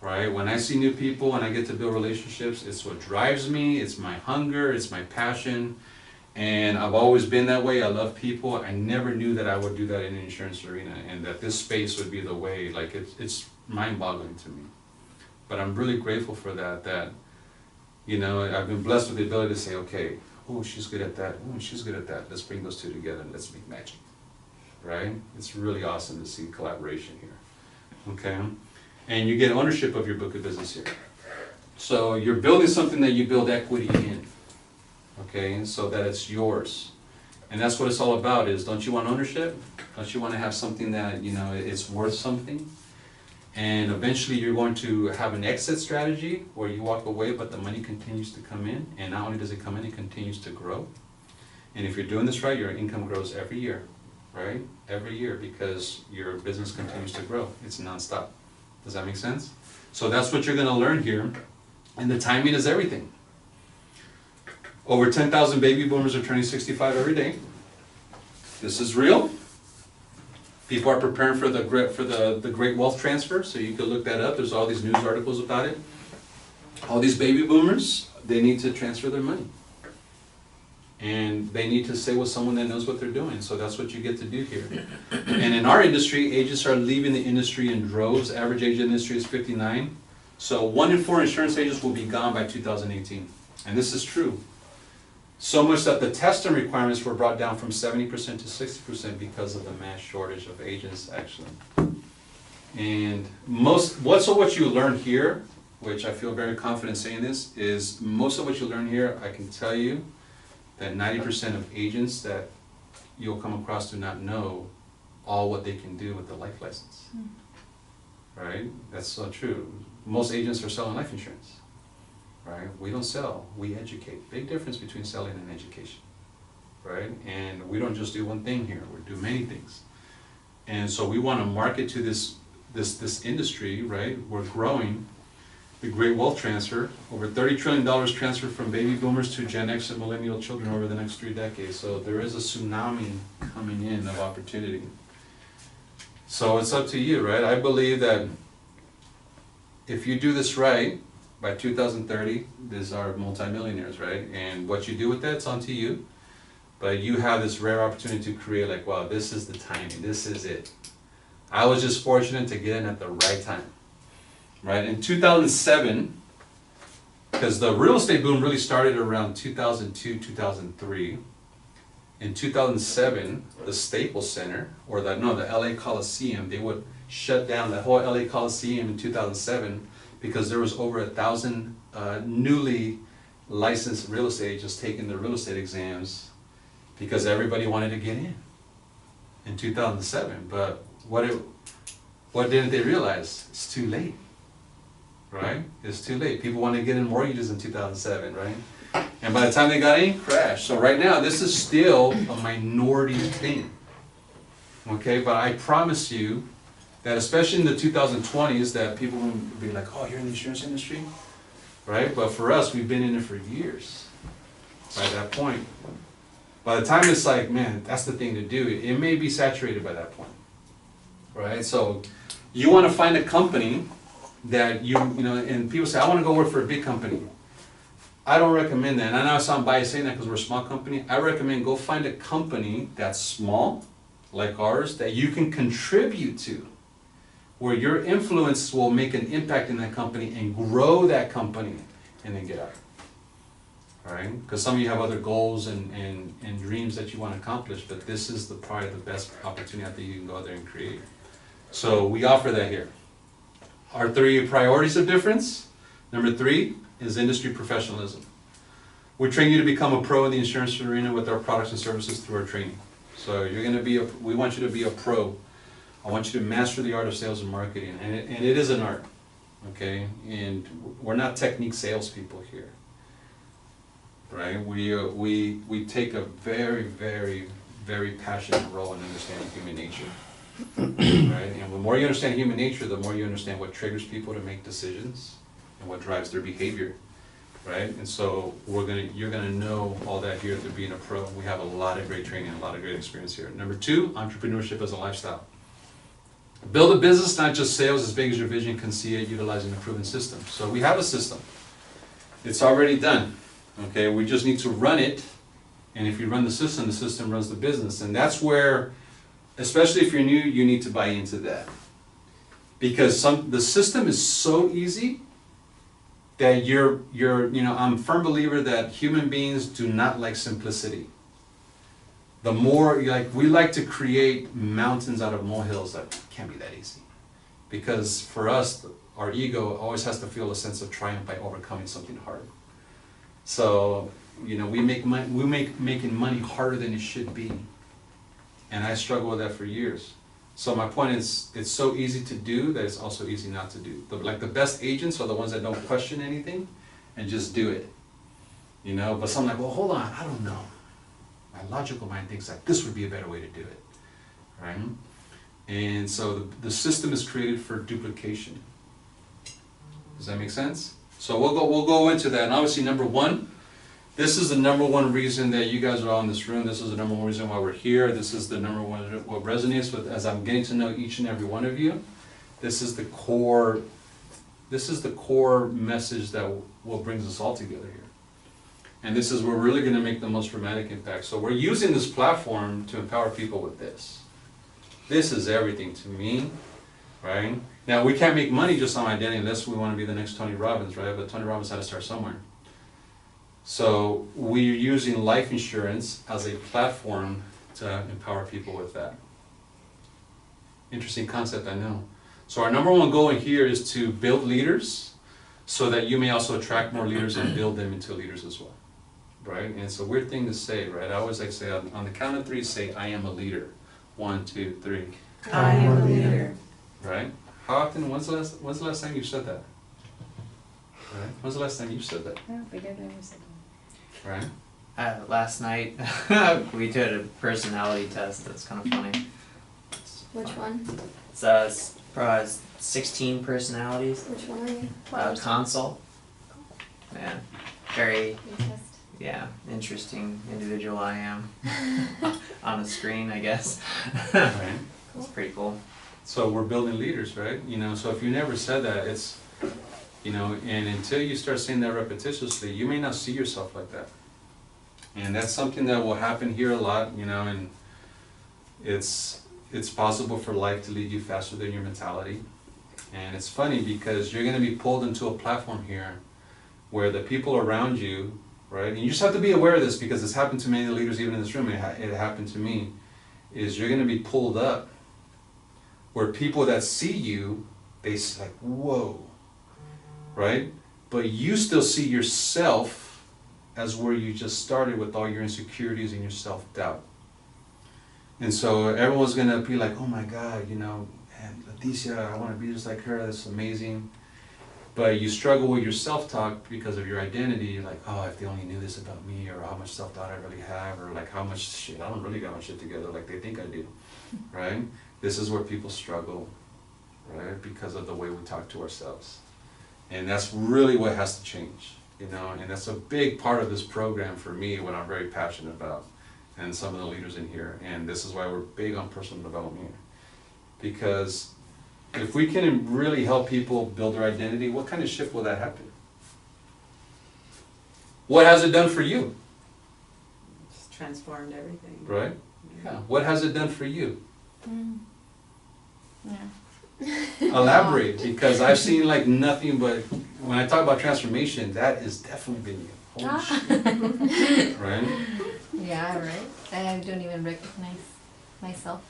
right? When I see new people and I get to build relationships, it's what drives me, it's my hunger, it's my passion, and I've always been that way. I love people. I never knew that I would do that in the insurance arena, and that this space would be the way. Like it's mind-boggling to me, but I'm really grateful for that. You know, I've been blessed with the ability to say, okay, oh, she's good at that. Oh, she's good at that. Let's bring those two together and let's make magic, right? It's really awesome to see collaboration here, okay? And you get ownership of your book of business here. So you're building something that you build equity in, okay? So that it's yours. And that's what it's all about is, don't you want ownership? Don't you want to have something that, you know, it's worth something? And eventually you're going to have an exit strategy where you walk away, but the money continues to come in. And not only does it come in, it continues to grow. And if you're doing this right, your income grows every year, right? Every year, because your business continues to grow. It's nonstop. Does that make sense? So that's what you're going to learn here. And the timing is everything. Over 10,000 baby boomers are turning 65 every day. This is real. People are preparing for the great wealth transfer, so you can look that up. There's all these news articles about it. All these baby boomers, they need to transfer their money. And they need to stay with someone that knows what they're doing. So that's what you get to do here. And in our industry, agents are leaving the industry in droves. Average age in the industry is 59. So 1 in 4 insurance agents will be gone by 2018. And this is true. So much that the testing requirements were brought down from 70% to 60% because of the mass shortage of agents, actually. And what you learn here, which I feel very confident saying this, is most of what you learn here, I can tell you that 90% of agents that you'll come across do not know all what they can do with the life license. Right? That's so true. Most agents are selling life insurance. Right? We don't sell, we educate. Big difference between selling and education, right? And we don't just do one thing here, we do many things. And so we want to market to this industry, right? We're growing the great wealth transfer, over $30 trillion transferred from baby boomers to Gen X and millennial children over the next 3 decades. So there is a tsunami coming in of opportunity. So it's up to you, right? I believe that if you do this right, by 2030, these are multimillionaires, right? And what you do with that, it's on to you. But you have this rare opportunity to create, like, wow, this is the timing, this is it. I was just fortunate to get in at the right time, right? In 2007, because the real estate boom really started around 2002, 2003. In 2007, the Staples Center, or the LA Coliseum, they would shut down the whole LA Coliseum in 2007 because there was over 1,000 newly licensed real estate agents taking the real estate exams because everybody wanted to get in 2007. But what didn't they realize? It's too late, right? It's too late. People wanted to get in mortgages in 2007, right? And by the time they got in, crashed. So right now, this is still a minority thing, okay? But I promise you that especially in the 2020s, that people will be like, oh, you're in the insurance industry, right? But for us, we've been in it for years by that point. By the time it's like, man, that's the thing to do, it may be saturated by that point, right? So you want to find a company that you know, and people say, I want to go work for a big company. I don't recommend that. And I know I sound biased saying that because we're a small company. I recommend go find a company that's small, like ours, that you can contribute to, where your influence will make an impact in that company and grow that company, and then get out. All right? Because some of you have other goals and dreams that you want to accomplish, but this is probably the best opportunity I think you can go out there and create. So we offer that here. Our 3 priorities of difference. Number 3 is industry professionalism. We train you to become a pro in the insurance arena with our products and services through our training. So you're going to be we want you to be a pro. I want you to master the art of sales and marketing, and it is an art, okay? And we're not technique salespeople here, right? We take a very, very, very passionate role in understanding human nature, right? And the more you understand human nature, the more you understand what triggers people to make decisions and what drives their behavior, right? And so you're gonna know all that here through being a pro. We have a lot of great training, a lot of great experience here. Number 2, entrepreneurship as a lifestyle. Build a business, not just sales, as big as your vision can see it, utilizing a proven system. So we have a system. It's already done, okay? We just need to run it, and if you run the system runs the business. And that's where, especially if you're new, you need to buy into that. Because the system is so easy that I'm a firm believer that human beings do not like simplicity. The more, we like to create mountains out of molehills that can't be that easy. Because for us, our ego always has to feel a sense of triumph by overcoming something hard. So, we make making money harder than it should be. And I struggled with that for years. So my point is, it's so easy to do that it's also easy not to do. The best agents are the ones that don't question anything and just do it. But some well, hold on, I don't know. My logical mind thinks that this would be a better way to do it, right? And so the system is created for duplication. Does that make sense? So we'll go into that. And obviously, number 1, this is the number 1 reason that you guys are all in this room. This is the number 1 reason why we're here. This is the number 1 what resonates with as I'm getting to know each and every one of you. This is the core message that what brings us all together here. And this is where we're really going to make the most dramatic impact. So we're using this platform to empower people with this. This is everything to me, right? Now, we can't make money just on identity unless we want to be the next Tony Robbins, right? But Tony Robbins had to start somewhere. So we're using life insurance as a platform to empower people with that. Interesting concept, I know. So our number 1 goal in here is to build leaders so that you may also attract more leaders and build them into leaders as well. Right? And it's a weird thing to say, right? I always like to say on the count of 3, say, I am a leader. 1, 2, 3. I am a leader. Right? How often, when's the last time you said that? Right? When's the last time you said that? I don't think I've ever said that. Right? Last night, we did a personality test. That's kind of funny. Which one? It's 16 personalities. Which one are you? Consult. Yeah. Very, Test. yeah, interesting individual I am. On a screen, I guess. Right? That's pretty cool. So we're building leaders, right? So if you never said that, it's, and until you start saying that repetitiously, you may not see yourself like that. And that's something that will happen here a lot, and it's possible for life to lead you faster than your mentality. And it's funny because you're going to be pulled into a platform here where the people around you, right, and you just have to be aware of this because it's happened to many leaders even in this room, it happened to me, is you're going to be pulled up where people that see you, they say like, whoa, right? But you still see yourself as where you just started with all your insecurities and your self-doubt. And so everyone's going to be like, oh my God, man, Leticia, I want to be just like her, that's amazing. But you struggle with your self-talk because of your identity. You're like, oh, if they only knew this about me, or how much self-doubt I really have, or like how much shit, I don't really got my shit together like they think I do, right? This is where people struggle, right? Because of the way we talk to ourselves. And that's really what has to change, and that's a big part of this program for me, what I'm very passionate about, and some of the leaders in here, and this is why we're big on personal development here. Because if we can really help people build their identity, what kind of shift will that happen? What has it done for you? It's transformed everything. Right? Yeah. What has it done for you? Yeah. Elaborate, because I've seen like nothing but, when I talk about transformation, that is definitely been you. Holy shit. Right? Yeah, right. I don't even recognize myself.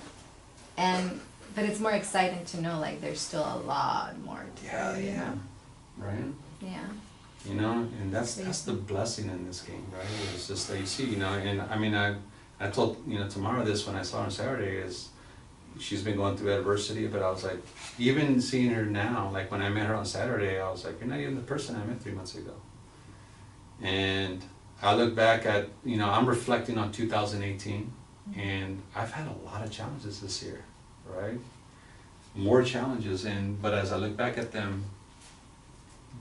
But it's more exciting to know like there's still a lot more to go, you know? Right? Yeah. You know, and that's the blessing in this game, right? It's just that you see, you know, and I mean, I told, you know, tomorrow this when I saw her on Saturday is, she's been going through adversity, but I was like, even seeing her now, like when I met her on Saturday, I was like, you're not even the person I met 3 months ago. And I look back at, you know, I'm reflecting on 2018, and I've had a lot of challenges this year, right? More challenges, but as I look back at them,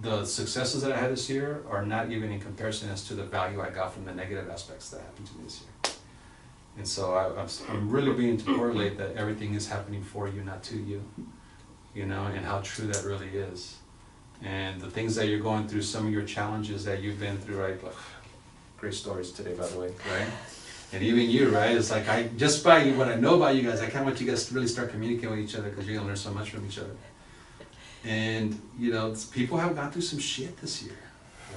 the successes that I had this year are not even in comparison as to the value I got from the negative aspects that happened to me this year. And so I'm really beginning to correlate that everything is happening for you, not to you, you know, and how true that really is. And the things that you're going through, some of your challenges that you've been through, right? Like, great stories today, by the way, right? And even you, right? It's like, just by what I know about you guys, I can't wait you guys to really start communicating with each other, because you're gonna learn so much from each other. And, you know, people have gone through some shit this year,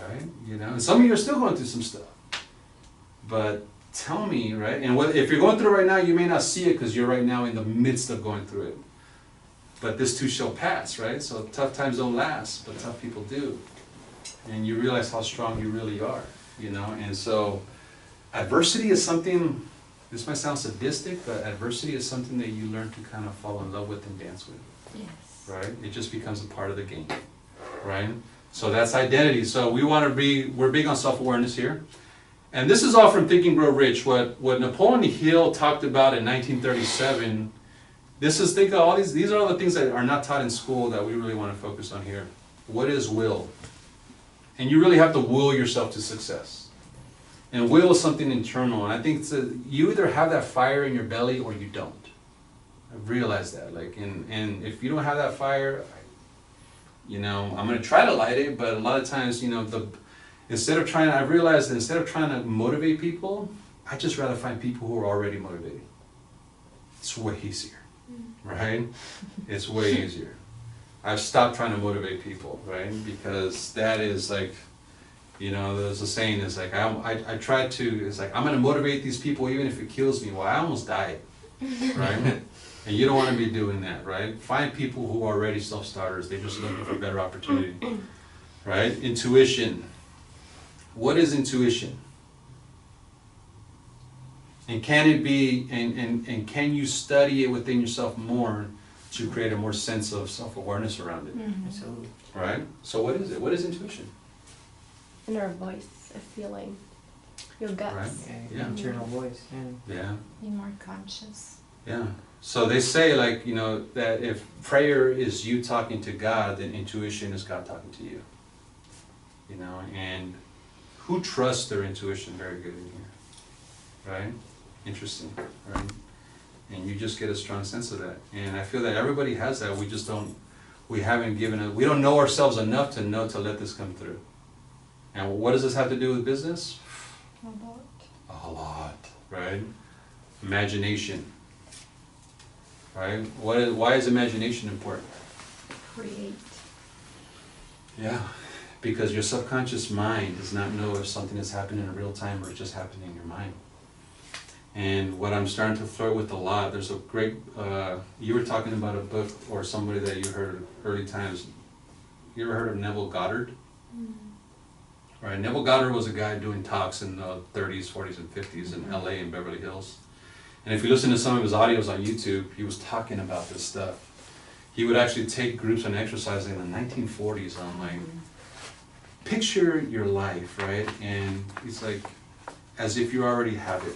right? You know, and some of you are still going through some stuff. But tell me, right? And if you're going through it right now, you may not see it because you're right now in the midst of going through it. But this too shall pass, right? So tough times don't last, but tough people do. And you realize how strong you really are, you know? And so adversity is something, this might sound sadistic, but adversity is something that you learn to kind of fall in love with and dance with. Yes. Right? It just becomes a part of the game, right? So that's identity. So we're big on self-awareness here. And this is all from Think and Grow Rich. What Napoleon Hill talked about in 1937, these are all the things that are not taught in school that we really want to focus on here. What is will? And you really have to will yourself to success. And will is something internal. And I think you either have that fire in your belly or you don't. I've realized that, like, and if you don't have that fire, you know, I'm gonna try to light it, but a lot of times, you know, I've realized that instead of trying to motivate people, I just rather find people who are already motivated. It's way easier, right? It's way easier. I've stopped trying to motivate people, right? Because that is like, you know, there's a saying, it's like, it's like, I'm gonna motivate these people even if it kills me. Well, I almost died, right? And you don't want to be doing that, right? Find people who are already self-starters. They're just looking for better opportunity, right? Intuition. What is intuition? And can it be, and can you study it within yourself more to create a more sense of self-awareness around it? Absolutely. Right? So what is it? What is intuition? Inner voice, a feeling, your guts. Right. Yeah, Yeah. internal voice. Yeah. Be more conscious. Yeah. So they say, like, you know, that if prayer is you talking to God, then intuition is God talking to you. You know, and who trusts their intuition very good in here? Right? Interesting, right? And you just get a strong sense of that. And I feel that everybody has that. We just don't, we don't know ourselves enough to know to let this come through. And what does this have to do with business? A lot, right? Imagination. Right? Why is imagination important? Create. Yeah, because your subconscious mind does not know if something is happening in real time or it's just happening in your mind. And what I'm starting to flirt with a lot, there's a great, you were talking about a book or somebody that you heard early times. You ever heard of Neville Goddard? Right, Neville Goddard was a guy doing talks in the 30s, 40s, and 50s in LA and Beverly Hills. And if you listen to some of his audios on YouTube, he was talking about this stuff. He would actually take groups and exercise in the 1940s on, like, picture your life, right? And he's like, as if you already have it.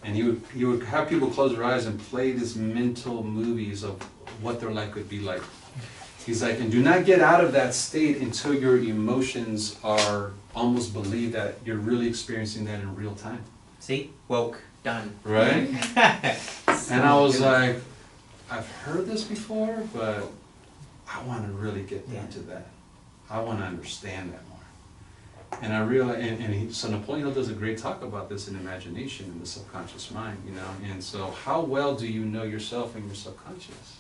And he would have people close their eyes and play these mental movies of what their life could be like. He's like, and do not get out of that state until your emotions are almost believe that you're really experiencing that in real time. See? Woke. Done. Right? And I was like, I've heard this before, but I want to really get into that. I want to understand that more. And I realized, so Napoleon Hill does a great talk about this in imagination and the subconscious mind, you know. And so how well do you know yourself and your subconscious?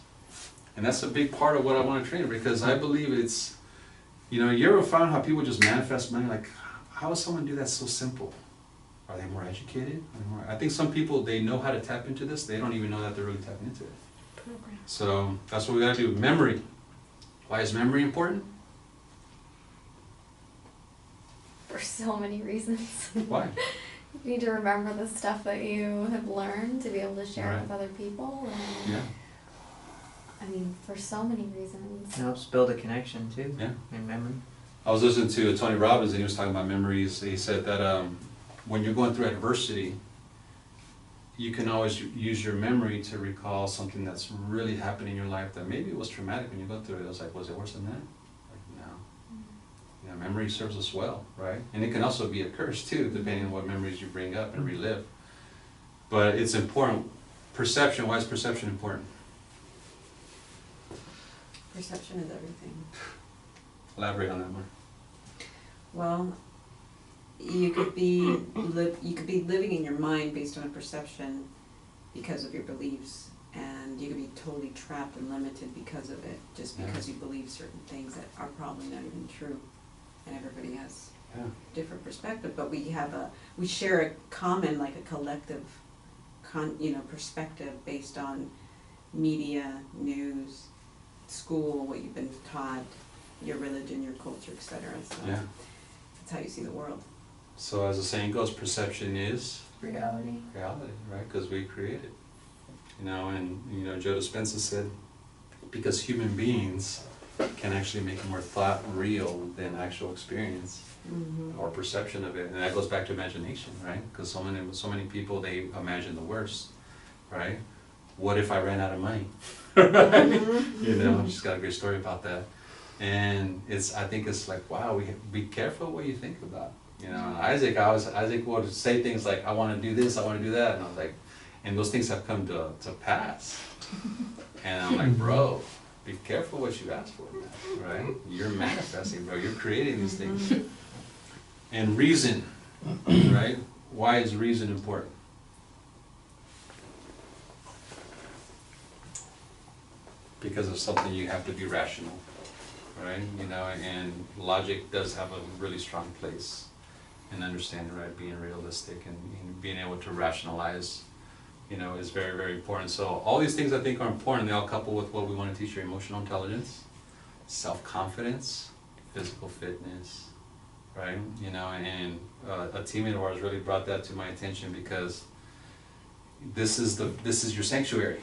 And that's a big part of what I want to train, because I believe it's, you know, you ever found how people just manifest money? Like, how does someone do that so simple? Are they more educated? I think some people, they know how to tap into this. They don't even know that they're really tapping into it. Program. So that's what we got to do. Memory. Why is memory important? For so many reasons. Why? You need to remember the stuff that you have learned to be able to share it Right. with other people. And Yeah. I mean, for so many reasons. It helps build a connection too. Yeah. In memory. I was listening to Tony Robbins, and he was talking about memories. He said that when you're going through adversity, you can always use your memory to recall something that's really happened in your life that maybe it was traumatic when you go through it. It was like, was it worse than that? Like, no. You know, memory serves us well, right? And it can also be a curse too, depending on what memories you bring up and relive. But it's important. Perception, why is perception important? Perception is everything. Elaborate on that more. Well, you could be living in your mind based on a perception because of your beliefs, and you could be totally trapped and limited because of it, just because you believe certain things that are probably not even true. And everybody has different perspective, but we share a common, like a collective, perspective based on media, news, school, what you've been taught, your religion, your culture, etc. So that's how you see the world. So as the saying goes, perception is Reality. reality, right? Because we create it. You know, and Joe Dispenza said, because human beings can actually make more thought real than actual experience or perception of it. And that goes back to imagination, right? Because so many people, they imagine the worst, right? What if I ran out of money? She's got a great story about that. And I think it's like, wow, be careful what you think about. Isaac would say things like, I want to do this, I want to do that. And I was like, and those things have come to pass. And I'm like, bro, be careful what you ask for, right? You're manifesting, bro. You're creating these things. And reason, right? Why is reason important? Because of something you have to be rational, right? And logic does have a really strong place in understanding, right? Being realistic and being able to rationalize, is very, very important. So all these things I think are important. They all couple with what we want to teach you: emotional intelligence, self-confidence, physical fitness, right? And a teammate of ours really brought that to my attention, because this is your sanctuary.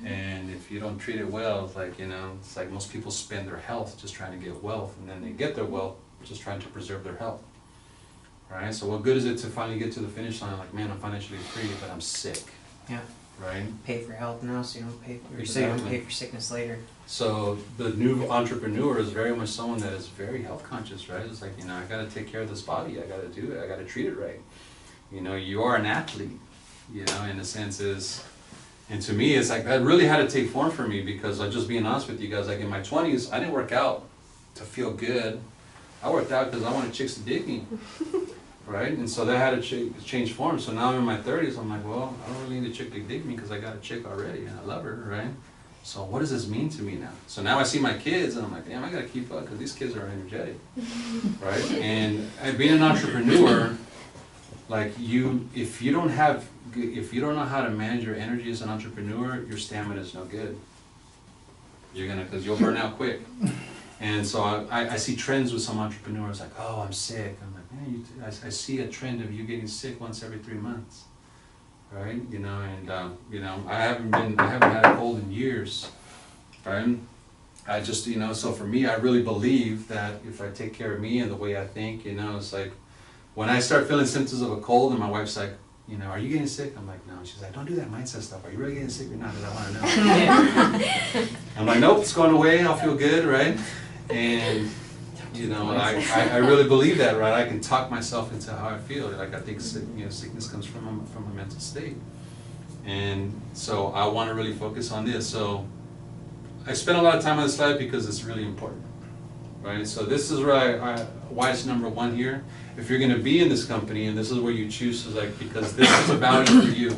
And if you don't treat it well, it's like most people spend their health just trying to get wealth, and then they get their wealth just trying to preserve their health. Right? So what good is it to finally get to the finish line, like, man, I'm financially free, but I'm sick. Yeah. Right? Pay for health now, so you don't pay for Exactly. pay for sickness later. So the new entrepreneur is very much someone that is very health conscious, right? It's like, I gotta take care of this body, I gotta do it, I gotta treat it right. You are an athlete, in a sense is. And to me, it's like, that really had to take form for me, because I'm just being honest with you guys, like in my 20s, I didn't work out to feel good. I worked out because I wanted chicks to dig me, right? And so that had to change form. So now I'm in my 30s, I'm like, well, I don't really need a chick to dig me because I got a chick already and I love her, right? So what does this mean to me now? So now I see my kids and I'm like, damn, I gotta keep up because these kids are energetic, right? And being an entrepreneur, like if you don't know how to manage your energy as an entrepreneur, your stamina is no good. Because you'll burn out quick. And so I see trends with some entrepreneurs, like, oh, I'm sick. I'm like, man, I see a trend of you getting sick once every 3 months, right? I haven't had a cold in years, right? I just, so for me, I really believe that if I take care of me and the way I think, it's like, when I start feeling symptoms of a cold and my wife's like, are you getting sick? I'm like, no. She's like, don't do that mindset stuff. Are you really getting sick or not? Because I want to know. I'm like, nope, it's going away. I'll feel good, right? And You know, I really believe that, right? I can talk myself into how I feel. Like I think sickness comes from a mental state. And so I want to really focus on this. So I spend a lot of time on this slide because it's really important, right? So this is where why it's number one here. If you're going to be in this company, and this is where you choose, is like, because this is a value for you,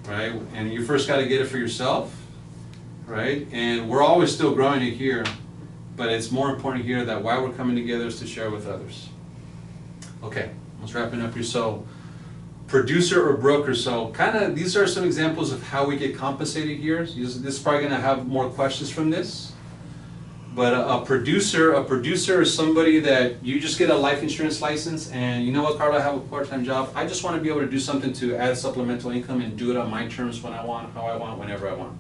right? And you first got to get it for yourself, right? And we're always still growing it here, but it's more important here that why we're coming together is to share with others. Okay, let's wrapping up here. So producer or broker. So kind of these are some examples of how we get compensated here. This is probably going to have more questions from this. But a producer is somebody that you just get a life insurance license, and you know what, Karlo, I have a part-time job. I just want to be able to do something to add supplemental income and do it on my terms when I want, how I want, whenever I want.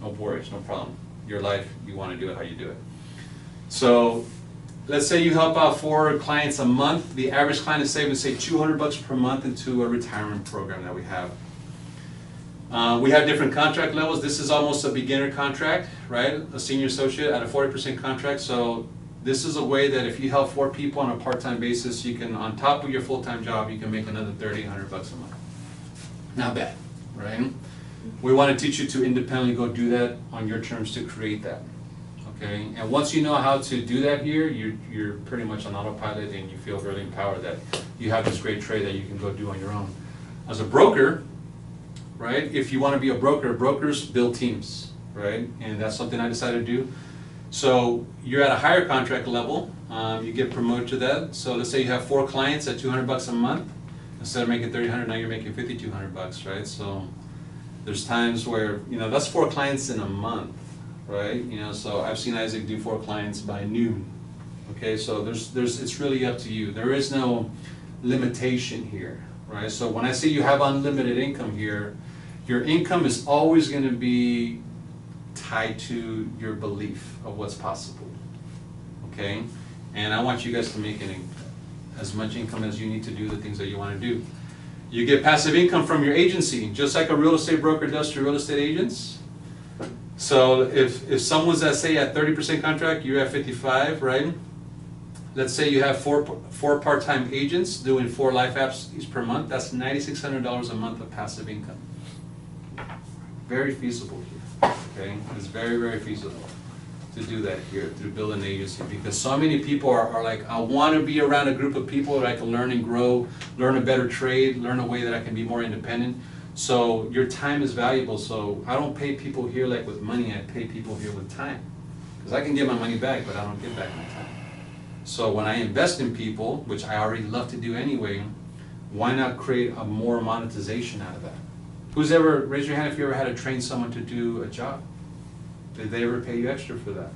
No worries, no problem. Your life, you want to do it how you do it. So let's say you help out 4 clients a month. The average client is saving, say, $200 per month into a retirement program that we have. We have different contract levels. This is almost a beginner contract, right? A senior associate at a 40% contract. So this is a way that if you help 4 people on a part-time basis, you can, on top of your full-time job, you can make another $100 a month. Not bad, right? We want to teach you to independently go do that on your terms to create that. Okay, and once you know how to do that here, you're pretty much on autopilot, and you feel really empowered that you have this great trade that you can go do on your own. As a broker, right, if you want to be a broker, brokers build teams, right? And that's something I decided to do. So you're at a higher contract level, you get promoted to that. So let's say you have 4 clients at $200 a month. Instead of making $300, now you're making $5,200, right? So there's times where, you know, that's 4 clients in a month. Right, you know, so I've seen Isaac do 4 clients by noon. Okay, so it's really up to you. There is no limitation here, right? So when I say you have unlimited income here, your income is always going to be tied to your belief of what's possible. Okay, and I want you guys to make as much income as you need to do the things that you want to do. You get passive income from your agency, just like a real estate broker does to real estate agents. So if someone's at, say, at 30% contract, you're at 55, right? Let's say you have 4 part-time agents doing 4 life apps each per month. That's $9,600 a month of passive income. Very feasible here, okay? It's very, very feasible to do that here, to build an agency, because so many people are like, I want to be around a group of people that I can learn and grow, learn a better trade, learn a way that I can be more independent. So your time is valuable. So I don't pay people here like with money, I pay people here with time. Because I can get my money back, but I don't get back my time. So when I invest in people, which I already love to do anyway, why not create a more monetization out of that? Who's ever, raise your hand if you ever had to train someone to do a job. Did they ever pay you extra for that?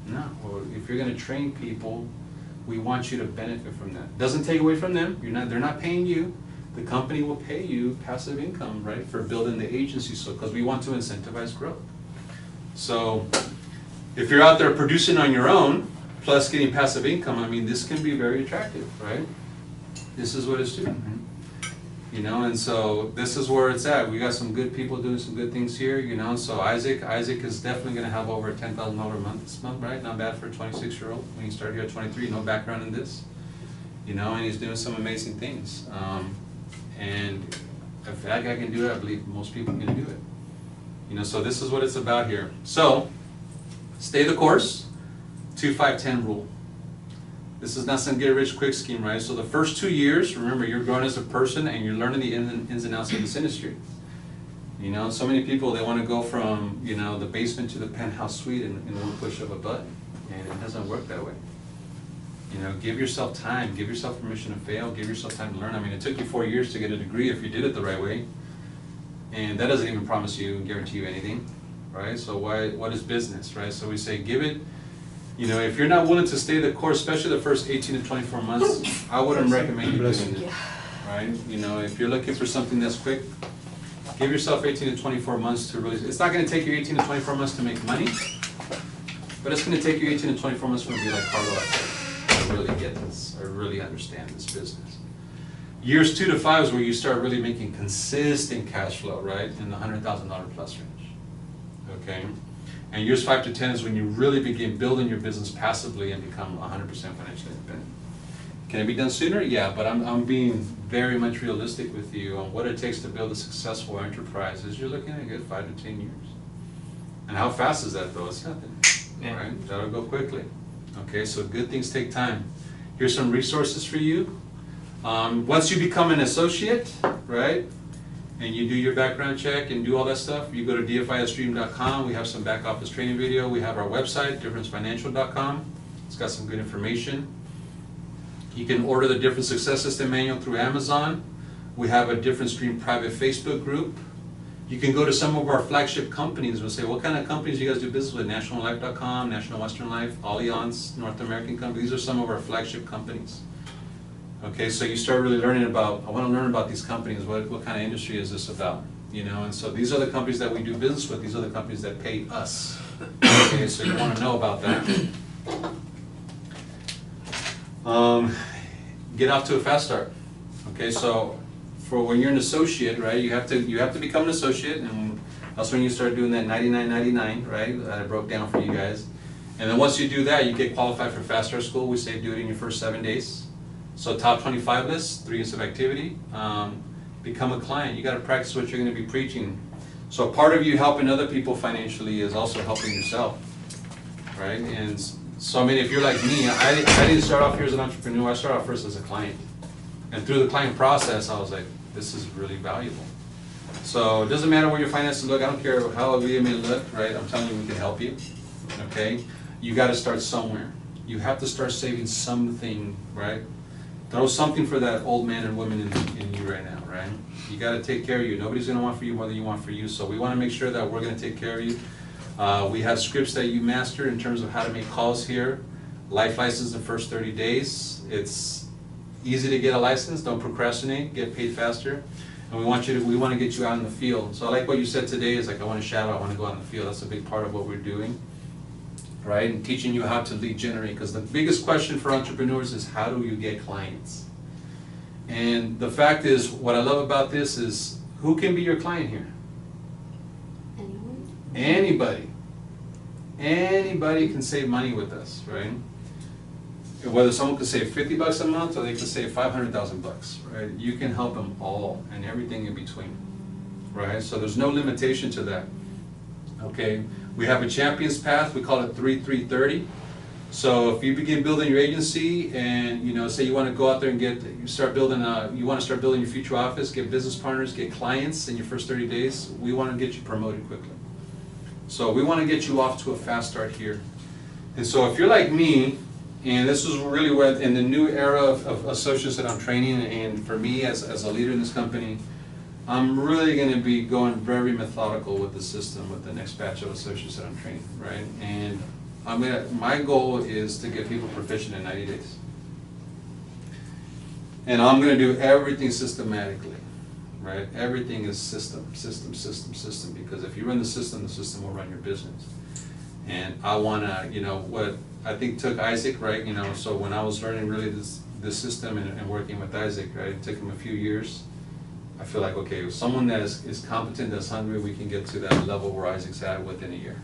No. Well, if you're going to train people, we want you to benefit from that. Doesn't take away from them. They're not paying you. The company will pay you passive income, right, for building the agency, so because we want to incentivize growth. So if you're out there producing on your own, plus getting passive income, I mean, this can be very attractive, right? This is what it's doing, you know, and so this is where it's at. We got some good people doing some good things here, you know, so Isaac is definitely going to have over $10,000 a month this month, right? Not bad for a 26-year-old. When you start here at 23, no background in this, you know, and he's doing some amazing things. And if that guy can do it, I believe most people can do it. You know, so this is what it's about here. So, stay the course, 2-5-10 rule. This is not some get-rich-quick scheme, right? So the first 2 years, remember, you're growing as a person and you're learning the ins and outs of this industry. You know, so many people, they want to go from, you know, the basement to the penthouse suite in one push of a button, and it doesn't work that way. You know, give yourself time, give yourself permission to fail, give yourself time to learn. I mean, it took you 4 years to get a degree if you did it the right way. And that doesn't even promise you, guarantee you anything, right? So what is business, right? So we say give it, you know, if you're not willing to stay the course, especially the first 18 to 24 months, I wouldn't recommend you doing it, right? You know, if you're looking for something that's quick, give yourself 18 to 24 months to really, it's not going to take you 18 to 24 months to make money, but it's going to take you 18 to 24 months to be like Karlo. I really get this. I really understand this business. Years 2 to 5 is where you start really making consistent cash flow, right? In the $100,000 plus range. Okay? And years 5 to 10 is when you really begin building your business passively and become 100% financially independent. Can it be done sooner? Yeah, but I'm being very much realistic with you on what it takes to build a successful enterprise. Is you're looking at a good 5 to 10 years. And how fast is that though? It's nothing, right? That'll go quickly. Okay, so good things take time. Here's some resources for you. Once you become an associate, right, and you do your background check and do all that stuff, you go to dfisstream.com. We have some back office training video. We have our website, differencefinancial.com. It's got some good information. You can order the Different Success System manual through Amazon. We have a Different Stream private Facebook group. You can go to some of our flagship companies and say, what kind of companies you guys do business with? NationalLife.com, National Western Life, Allianz, North American companies. These are some of our flagship companies. Okay, so you start really learning about, I want to learn about these companies. What kind of industry is this about? You know, and so these are the companies that we do business with. These are the companies that pay us. Okay, so you want to know about that. Get off to a fast start. Okay, so for when you're an associate, right, you have to become an associate, and that's when you start doing that $99.99, right, that I broke down for you guys. And then once you do that, you get qualified for Fast Start School. We say do it in your first 7 days. So top 25 list, 3 years of activity, become a client. You got to practice what you're going to be preaching. So part of you helping other people financially is also helping yourself, right? And so I mean, if you're like me, I didn't start off here as an entrepreneur. I started off first as a client. And through the client process, I was like, this is really valuable. So it doesn't matter where your finances look. I don't care how ugly it may look, right? I'm telling you, we can help you, okay? You got to start somewhere. You have to start saving something, right? Throw something for that old man and woman in you right now, right? You got to take care of you. Nobody's going to want for you more than you want for you. So we want to make sure that we're going to take care of you. We have scripts that you master in terms of how to make calls here. Life license the first 30 days. It's easy to get a license. Don't procrastinate. Get paid faster. And we want to get you out in the field. So I like what you said today is like, I want to shadow, I want to go out in the field. That's a big part of what we're doing, right? And teaching you how to lead generate. Because the biggest question for entrepreneurs is how do you get clients? And the fact is, what I love about this is, who can be your client here? Anyone? Anybody. Anybody can save money with us, right? Whether someone could save $50 a month or they could save 500,000 bucks, right? You can help them all and everything in between, right? So there's no limitation to that. Okay, we have a champion's path. We call it 3-3-30. So if you begin building your agency, and you know, say you want to go out there and you want to start building your future office, get business partners, get clients in your first 30 days. We want to get you promoted quickly. So we want to get you off to a fast start here. And so if you're like me, and this is really what in the new era of associates that I'm training, and for me as a leader in this company, I'm really going to be going very methodical with the system with the next batch of associates that I'm training, right? And my goal is to get people proficient in 90 days. And I'm going to do everything systematically, right? Everything is system, because if you run the system will run your business. And I want to, you know, what I think took Isaac, right? You know, so when I was learning really this system and working with Isaac, right, it took him a few years. I feel like, okay, if someone that is competent, that's hungry, we can get to that level where Isaac's at within a year.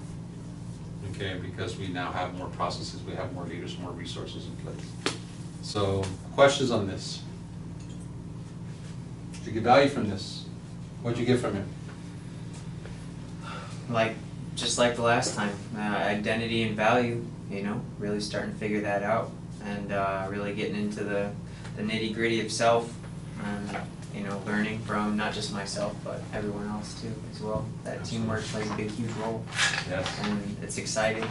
Okay, because we now have more processes, we have more leaders, more resources in place. So, questions on this? Did you get value from this? What'd you get from it? Just like the last time, identity and value, you know, really starting to figure that out, and really getting into the nitty gritty of self, and you know, learning from not just myself but everyone else too as well. That teamwork plays a big, huge role. Yes. And it's exciting.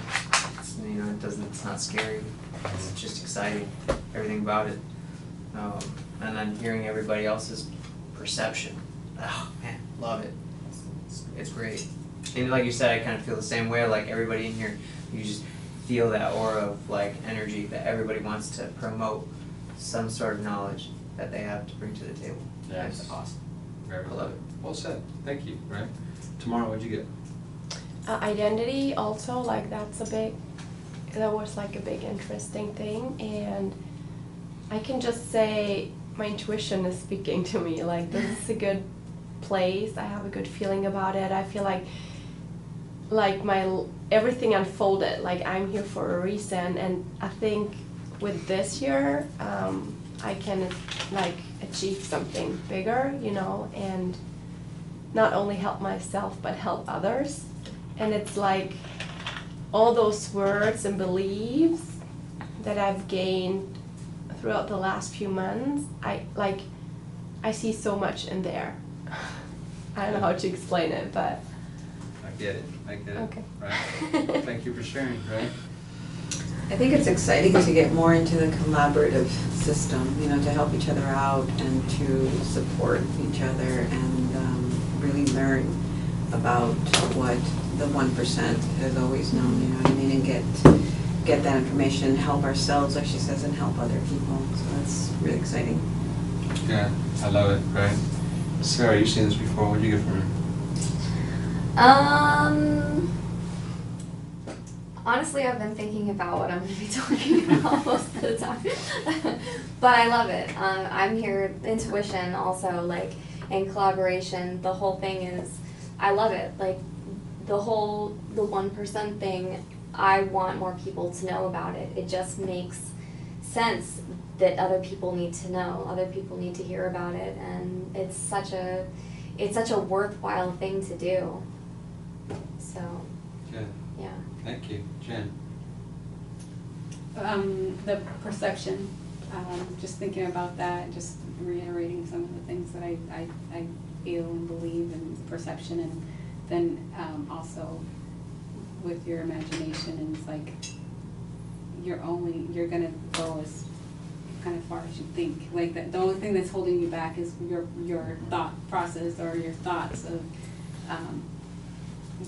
You know, it's not scary. It's just exciting. Everything about it. And then hearing everybody else's perception. Oh man, love it. It's great. And like you said, I kind of feel the same way. Like everybody in here, you just feel that aura of like energy that everybody wants to promote some sort of knowledge that they have to bring to the table. Yes. That's awesome. Very I love it. Well said. Thank you. Right. Tomorrow, what'd you get? Identity also, like that was like a big interesting thing, and I can just say my intuition is speaking to me, like this is a good place, I have a good feeling about it. I feel like like everything unfolded. Like I'm here for a reason, and I think with this year, I can like achieve something bigger, you know, and not only help myself but help others. And it's like all those words and beliefs that I've gained throughout the last few months, I see so much in there. I don't know how to explain it, but I get it. okay. Right. Thank you for sharing, right? I think it's exciting to get more into the collaborative system, you know, to help each other out and to support each other and really learn about what the 1% has always known, you know what I mean, and get that information, help ourselves, like she says, and help other people. So that's really exciting. Yeah, I love it, right? Sarah, you've seen this before. What did you get from it? Honestly, I've been thinking about what I'm going to be talking about most of the time. But I love it. I'm here, intuition also, like, and collaboration. The whole thing is, I love it. Like, the 1% thing, I want more people to know about it. It just makes sense that other people need to know. Other people need to hear about it. And it's such a worthwhile thing to do. So, Good. yeah. Thank you. Jen? The perception, just thinking about that, just reiterating some of the things that I feel and believe in perception, and then also with your imagination, and it's like you're gonna go as kind of far as you think. Like the only thing that's holding you back is your thought process or your thoughts of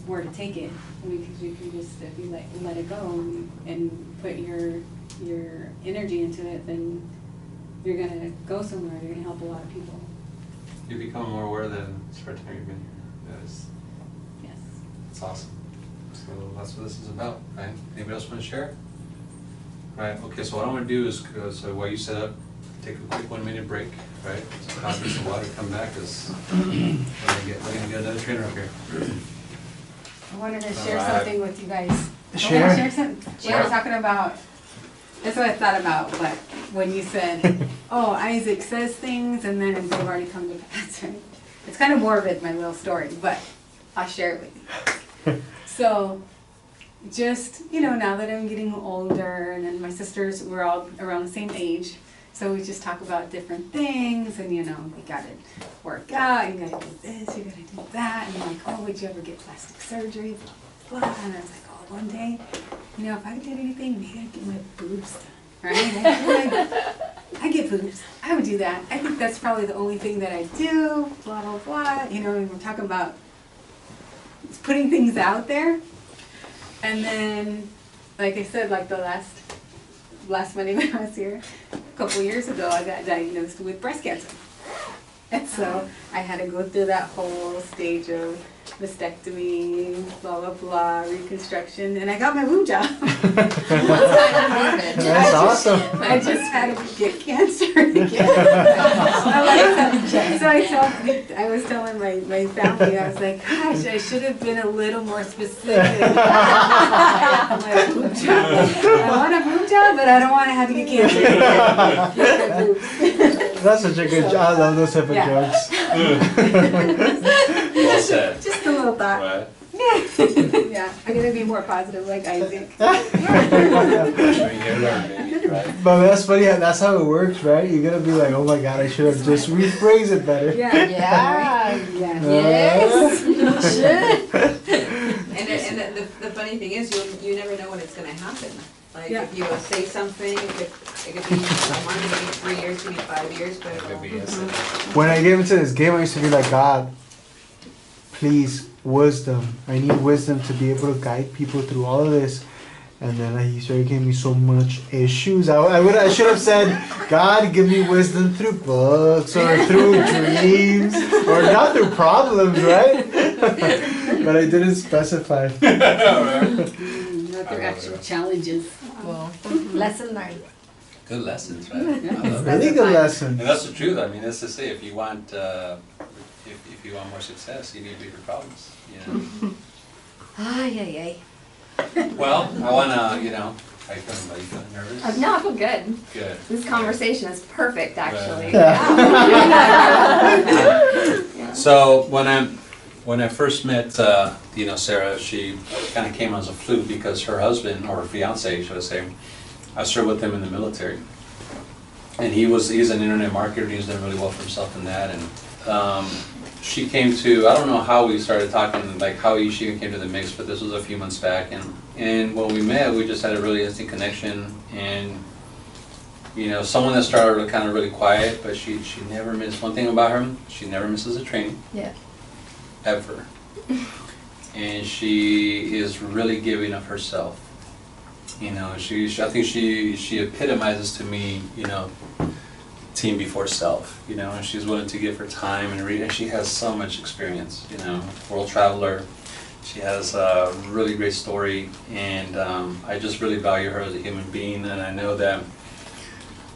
where to take it. I mean, because you can just, if you let it go and put your energy into it, then you're gonna go somewhere. You're gonna help a lot of people. You become more aware than start time you've been here. Yes. That's awesome. So that's what this is about, right? Anybody else want to share? Right, okay, so what I want to do is, so while you set up, take a quick 1-minute break, right? So coffee, some water, come back, because we're gonna get another trainer up here. I wanted to share Alright. something with you guys. Share. I wanna share something. We Sure. were talking about, that's what I thought about, but when you said, oh, Isaac says things and then they've already come to pass, right? It's kind of morbid, my little story, but I'll share it with you. So, just, you know, now that I'm getting older, and then my sisters, we're all around the same age, so we just talk about different things, and you know, you gotta work out, you gotta do this, you gotta do that, and you're like, oh, would you ever get plastic surgery, blah, blah, blah, and I was like, oh, one day, you know, if I did anything, maybe I'd get my boobs done, right? I get boobs, I would do that. I think that's probably the only thing that I do, blah, blah, blah, you know, and we're talking about putting things out there. And then, like I said, like the last Monday when I was here, a couple years ago, I got diagnosed with breast cancer. And so I had to go through that whole stage of mastectomy, blah, blah, blah, reconstruction, and I got my boob job. That's awesome. I just had to get cancer again. So I was telling my family, I was like, gosh, I should have been a little more specific. My boob job. I want a boob job, but I don't want to have to get cancer again. That's such a good joke. I love those type of jokes. Well said. Just a little thought. Right. Yeah, I'm gonna be more positive like Isaac. You learn, baby, right? But that's funny. That's how it works, right? You're gonna be like, "Oh my God, I should have just rephrased it better." Yeah. Yeah. Yes. And the funny thing is, you never know when it's gonna happen. Like, Yeah. if you say something, it could be, I want it to be 3 years, it could be 5 years, but It it'll could be instant. When I get into this game, I used to be like, "God, please, wisdom. I need wisdom to be able to guide people through all of this." And then he started giving me so much issues. I should have said, "God, give me wisdom through books or through dreams or not through problems," right? But I didn't specify. Not their actual challenges. Well, lesson learned. Good lessons, right? I love Really it. good lesson. And that's the truth. I mean, that's to say, if you want more success, you need bigger problems. You know. Ay. Well, I wanna, you know, are you feeling nervous? No, I feel good. Good. This conversation is perfect, actually. So when I first met, you know, Sarah, she kind of came as a fluke because her husband, or fiance, should I say, I served with him in the military. And he's an internet marketer, he's done really well for himself in that, and she came to, I don't know how we started talking, like how she even came to the mix, but this was a few months back, and when we met, we just had a really instant connection, and you know, someone that started kind of really quiet, but she never missed, one thing about her, she never misses a training. Yeah. Ever. And she is really giving of herself. You know, I think she epitomizes to me, you know, team before self, you know, and she's willing to give her time and read, and she has so much experience, you know, world traveler. She has a really great story, and I just really value her as a human being, and I know that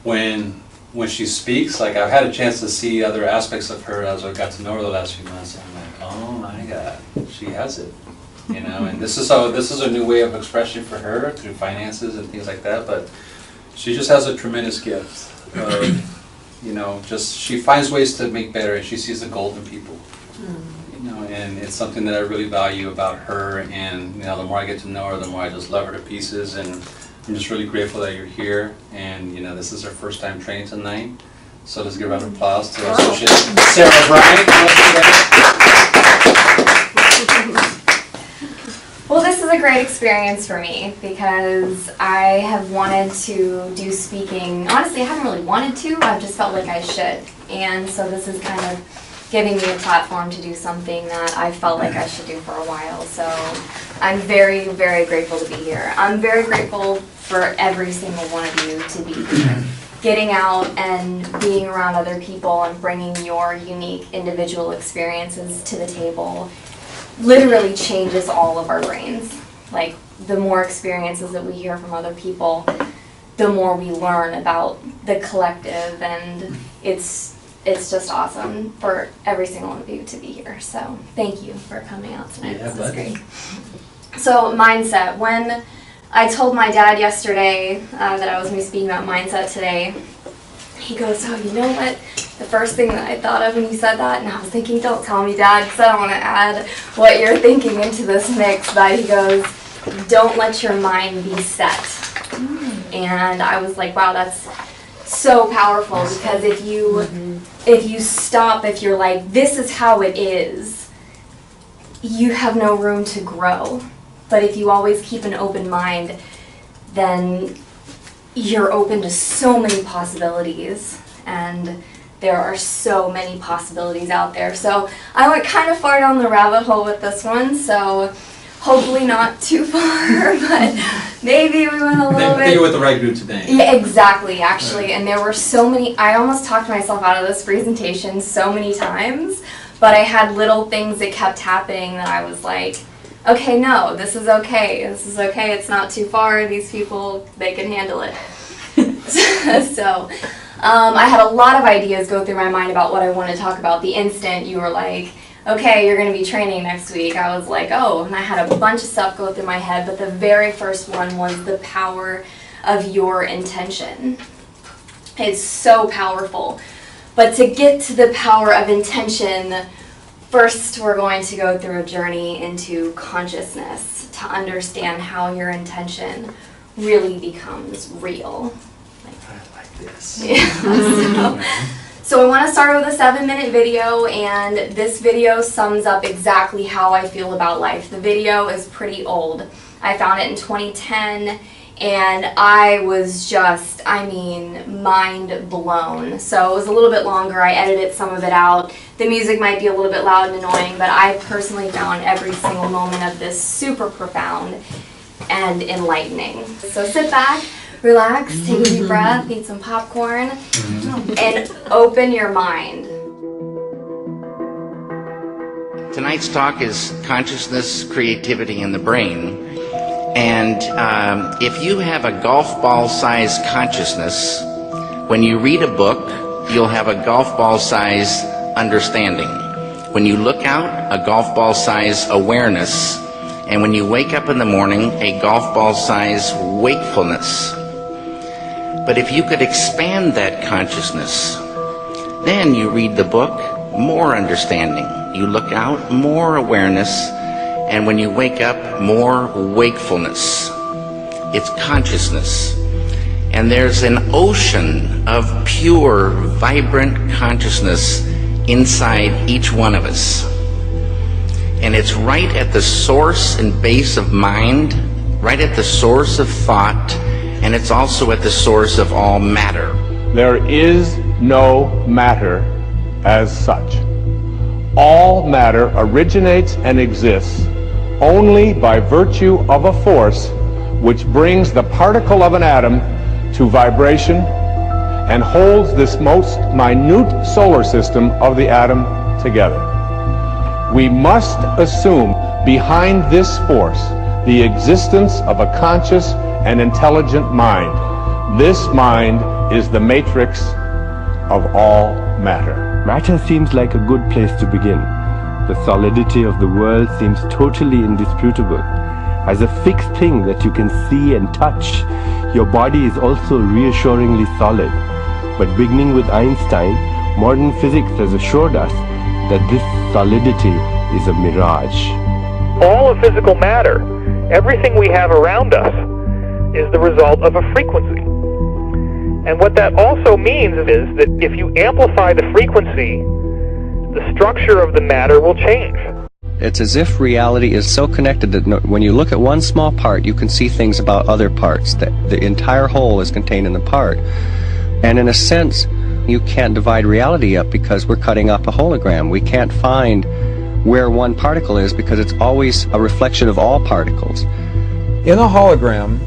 when she speaks, like I've had a chance to see other aspects of her as I got to know her the last few months, and I'm like, oh my God, she has it, you know, and this is a new way of expression for her through finances and things like that, but she just has a tremendous gift of, you know, just she finds ways to make better, and she sees the gold in people, you know, and it's something that I really value about her, and you know, the more I get to know her, the more I just love her to pieces, and I'm just really grateful that you're here, and you know, this is her first time training tonight, so let's give a round of applause to our associate Sarah Bryant. Well, this is a great experience for me because I have wanted to do speaking. Honestly, I haven't really wanted to, I've just felt like I should. And so this is kind of giving me a platform to do something that I felt like I should do for a while. So I'm very, very grateful to be here. I'm very grateful for every single one of you to be here. Getting out and being around other people and bringing your unique individual experiences to the table literally changes all of our brains. Like, the more experiences that we hear from other people, the more we learn about the collective, and it's just awesome for every single one of you to be here. So thank you for coming out tonight. Yeah, this is great. So mindset. When I told my dad yesterday that I was going to be speaking about mindset today, he goes, oh, you know what? The first thing that I thought of when you said that, and I was thinking, don't tell me, Dad, because I don't want to add what you're thinking into this mix, but he goes, don't let your mind be set. And I was like, wow, that's so powerful, because if you stop, if you're like, this is how it is, you have no room to grow. But if you always keep an open mind, then you're open to so many possibilities, and there are so many possibilities out there. So I went kind of far down the rabbit hole with this one, so hopefully not too far, but maybe we went a little bit. You're with the right group today. Yeah, exactly, actually. And there were so many, I almost talked myself out of this presentation so many times, but I had little things that kept happening that I was like, okay, no, this is okay, it's not too far, these people, they can handle it. So, I had a lot of ideas go through my mind about what I want to talk about. The instant you were like, okay, you're going to be training next week, I was like, oh, and I had a bunch of stuff go through my head, but the very first one was the power of your intention. It's so powerful. But to get to the power of intention, first we're going to go through a journey into consciousness to understand how your intention really becomes real. I like this. Yeah. So I want to start with a 7-minute video, and this video sums up exactly how I feel about life. The video is pretty old. I found it in 2010, and I was just, mind blown. So it was a little bit longer. I edited some of it out. The music might be a little bit loud and annoying, but I personally found every single moment of this super profound and enlightening. So sit back, relax, take a deep breath, eat some popcorn, and open your mind. Tonight's talk is consciousness, creativity, and the brain. And if you have a golf ball-sized consciousness, when you read a book, you'll have a golf ball-sized understanding. When you look out, a golf ball-sized awareness. and when you wake up in the morning, a golf ball size wakefulness. But if you could expand that consciousness, then you read the book, more understanding. You look out, more awareness, and when you wake up, more wakefulness. It's consciousness. And there's an ocean of pure, vibrant consciousness inside each one of us. And it's right at the source and base of mind, right at the source of thought, and it's also at the source of all matter. There is no matter as such. All matter originates and exists only by virtue of a force which brings the particle of an atom to vibration and holds this most minute solar system of the atom together. We must assume behind this force the existence of a conscious and intelligent mind. This mind is the matrix of all matter. Matter seems like a good place to begin. The solidity of the world seems totally indisputable. As a fixed thing that you can see and touch, your body is also reassuringly solid. But beginning with Einstein, modern physics has assured us that this solidity is a mirage. All of physical matter, everything we have around us, is the result of a frequency. And what that also means is that if you amplify the frequency, the structure of the matter will change. It's as if reality is so connected that when you look at one small part, you can see things about other parts. That the entire whole is contained in the part. And in a sense, you can't divide reality up because we're cutting up a hologram. We can't find where one particle is because it's always a reflection of all particles. In a hologram,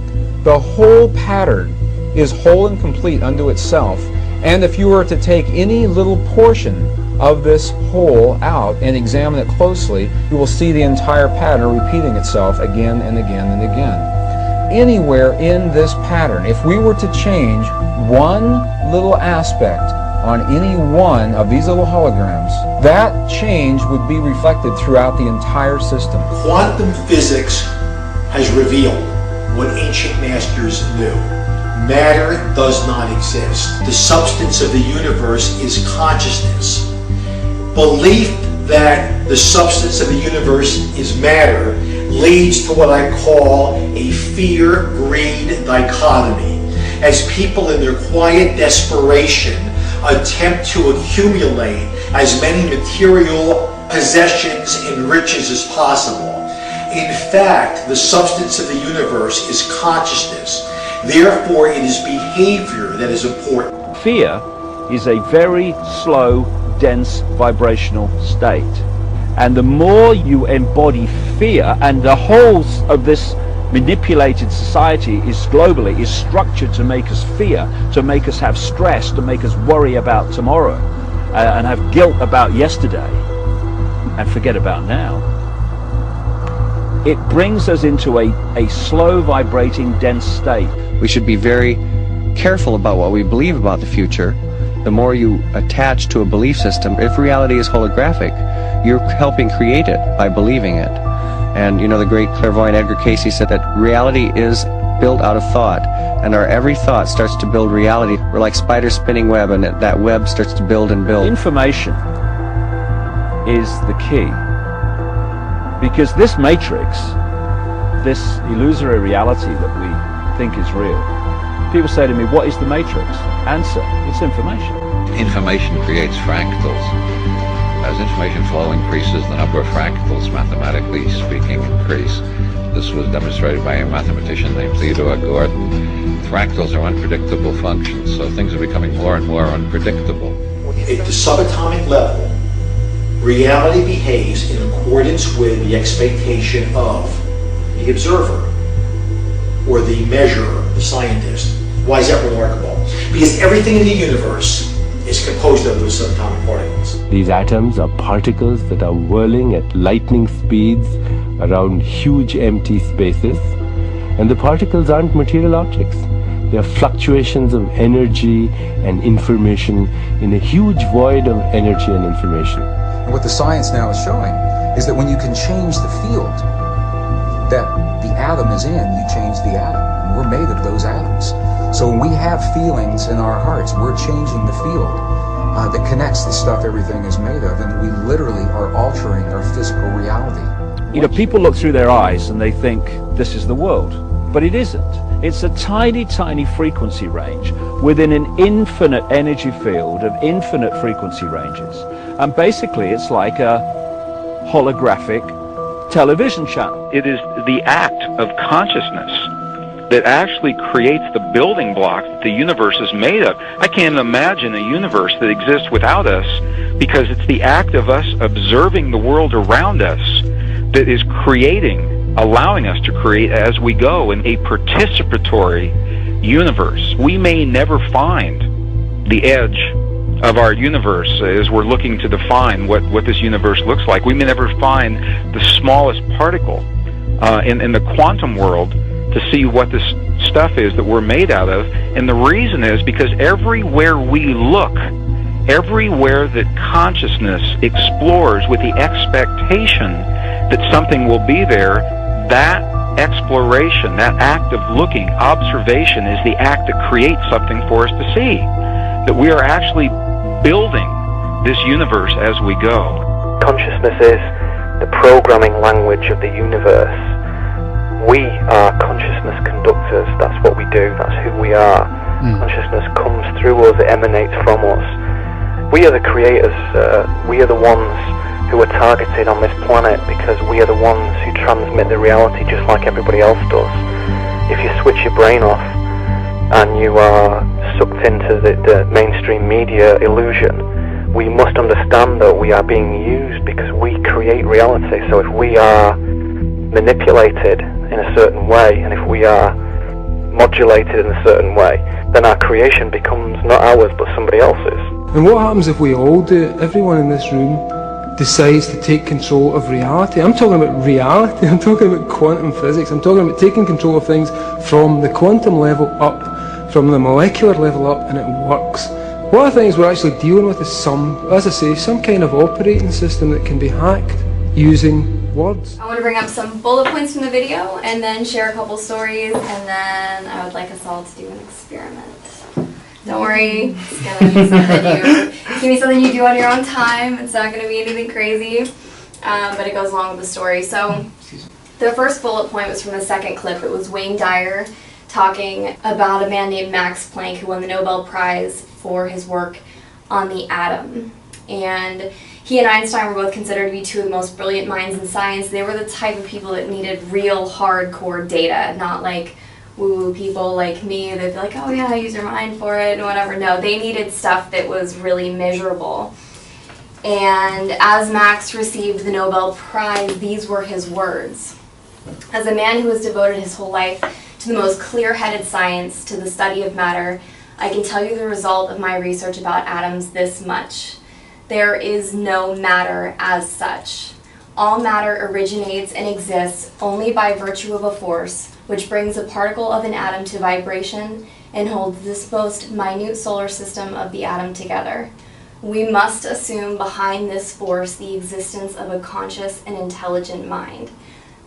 the whole pattern is whole and complete unto itself, and if you were to take any little portion of this whole out and examine it closely, you will see the entire pattern repeating itself again and again and again. Anywhere in this pattern, if we were to change one little aspect on any one of these little holograms, that change would be reflected throughout the entire system. Quantum physics has revealed what ancient masters knew. Matter does not exist. The substance of the universe is consciousness. Belief that the substance of the universe is matter leads to what I call a fear-greed dichotomy. As people in their quiet desperation attempt to accumulate as many material possessions and riches as possible. In fact, the substance of the universe is consciousness. Therefore, it is behavior that is important. Fear is a very slow, dense vibrational state. And the more you embody fear, and the whole of this manipulated society is globally is structured to make us fear, to make us have stress, to make us worry about tomorrow, and have guilt about yesterday, and forget about now. It brings us into a slow vibrating, dense state. We should be very careful about what we believe about the future. The more you attach to a belief system, if reality is holographic, you're helping create it by believing it. And you know, the great clairvoyant Edgar Cayce said that reality is built out of thought, and our every thought starts to build reality. We're like spiders spinning web, and that web starts to build and build. Information is the key, because this matrix, this illusory reality that we think is real, people say to me, what is the matrix? Answer, it's information. Information creates fractals. As information flow increases, the number of fractals, mathematically speaking, increase. This was demonstrated by a mathematician named Theodore Gordon. Fractals are unpredictable functions, so things are becoming more and more unpredictable. At the subatomic level, reality behaves in accordance with the expectation of the observer or the measurer, the scientist. Why is that remarkable? Because everything in the universe is composed of those subatomic particles. These atoms are particles that are whirling at lightning speeds around huge empty spaces, and the particles aren't material objects. They are fluctuations of energy and information in a huge void of energy and information. And what the science now is showing is that when you can change the field that the atom is in, you change the atom. And we're made of those atoms. So when we have feelings in our hearts, we're changing the field that connects the stuff everything is made of, and we literally are altering our physical reality. You know, people look through their eyes and they think this is the world, but it isn't. It's a tiny, tiny frequency range within an infinite energy field of infinite frequency ranges. And basically it's like a holographic television channel. It is the act of consciousness that actually creates the building block that the universe is made of. I can't imagine a universe that exists without us, because it's the act of us observing the world around us that is creating, allowing us to create as we go in a participatory universe. We may never find the edge of our universe as we're looking to define what this universe looks like. We may never find the smallest particle in the quantum world to see what this stuff is that we're made out of. And the reason is because everywhere we look, everywhere that consciousness explores with the expectation that something will be there, that exploration, that act of looking, observation, is the act that creates something for us to see. That we are actually building this universe as we go. Consciousness is the programming language of the universe. We are consciousness conductors. That's what we do. That's who we are. Consciousness comes through us. It emanates from us. We are the creators. We are the ones who are targeted on this planet because we are the ones who transmit the reality just like everybody else does. If you switch your brain off and you are sucked into the mainstream media illusion, we must understand that we are being used because we create reality. So if we are manipulated in a certain way, and if we are modulated in a certain way, then our creation becomes not ours but somebody else's. And what happens if we all do it? Everyone in this room decides to take control of reality. I'm talking about reality, I'm talking about quantum physics, I'm talking about taking control of things from the quantum level up, from the molecular level up, and it works. One of the things we're actually dealing with is as I say, some kind of operating system that can be hacked using words. I want to bring up some bullet points from the video and then share a couple stories, and then I would like us all to do an experiment. Don't worry, it's gonna be something you do on your own time. It's not gonna be anything crazy, but it goes along with the story. So the first bullet point was from the second clip. It was Wayne Dyer talking about a man named Max Planck who won the Nobel Prize for his work on the atom. And he and Einstein were both considered to be two of the most brilliant minds in science. They were the type of people that needed real hardcore data, not like woo-woo people like me that'd be like, oh yeah, use your mind for it and whatever. No, they needed stuff that was really measurable. And as Max received the Nobel Prize, these were his words. As a man who has devoted his whole life to the most clear-headed science, to the study of matter, I can tell you the result of my research about atoms this much. There is no matter as such. All matter originates and exists only by virtue of a force which brings a particle of an atom to vibration and holds this most minute solar system of the atom together. We must assume behind this force the existence of a conscious and intelligent mind.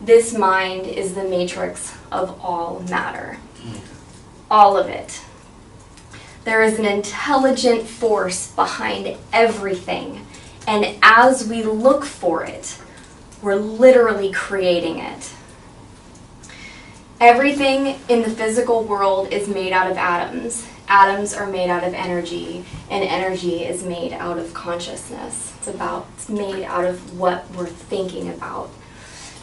This mind is the matrix of all matter. All of it. There is an intelligent force behind everything, and as we look for it, we're literally creating it. Everything in the physical world is made out of atoms. Atoms are made out of energy, and energy is made out of consciousness. It's made out of what we're thinking about.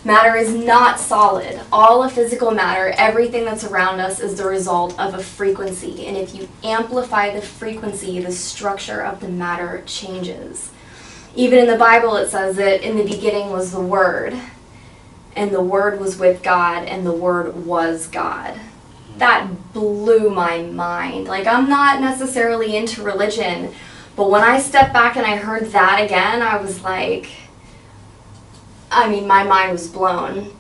Matter is not solid. All of physical matter, everything that's around us, is the result of a frequency. And if you amplify the frequency, the structure of the matter changes. Even in the Bible it says that in the beginning was the Word, and the Word was with God, and the Word was God. That blew my mind. Like, I'm not necessarily into religion, but when I stepped back and I heard that again, I was like, my mind was blown.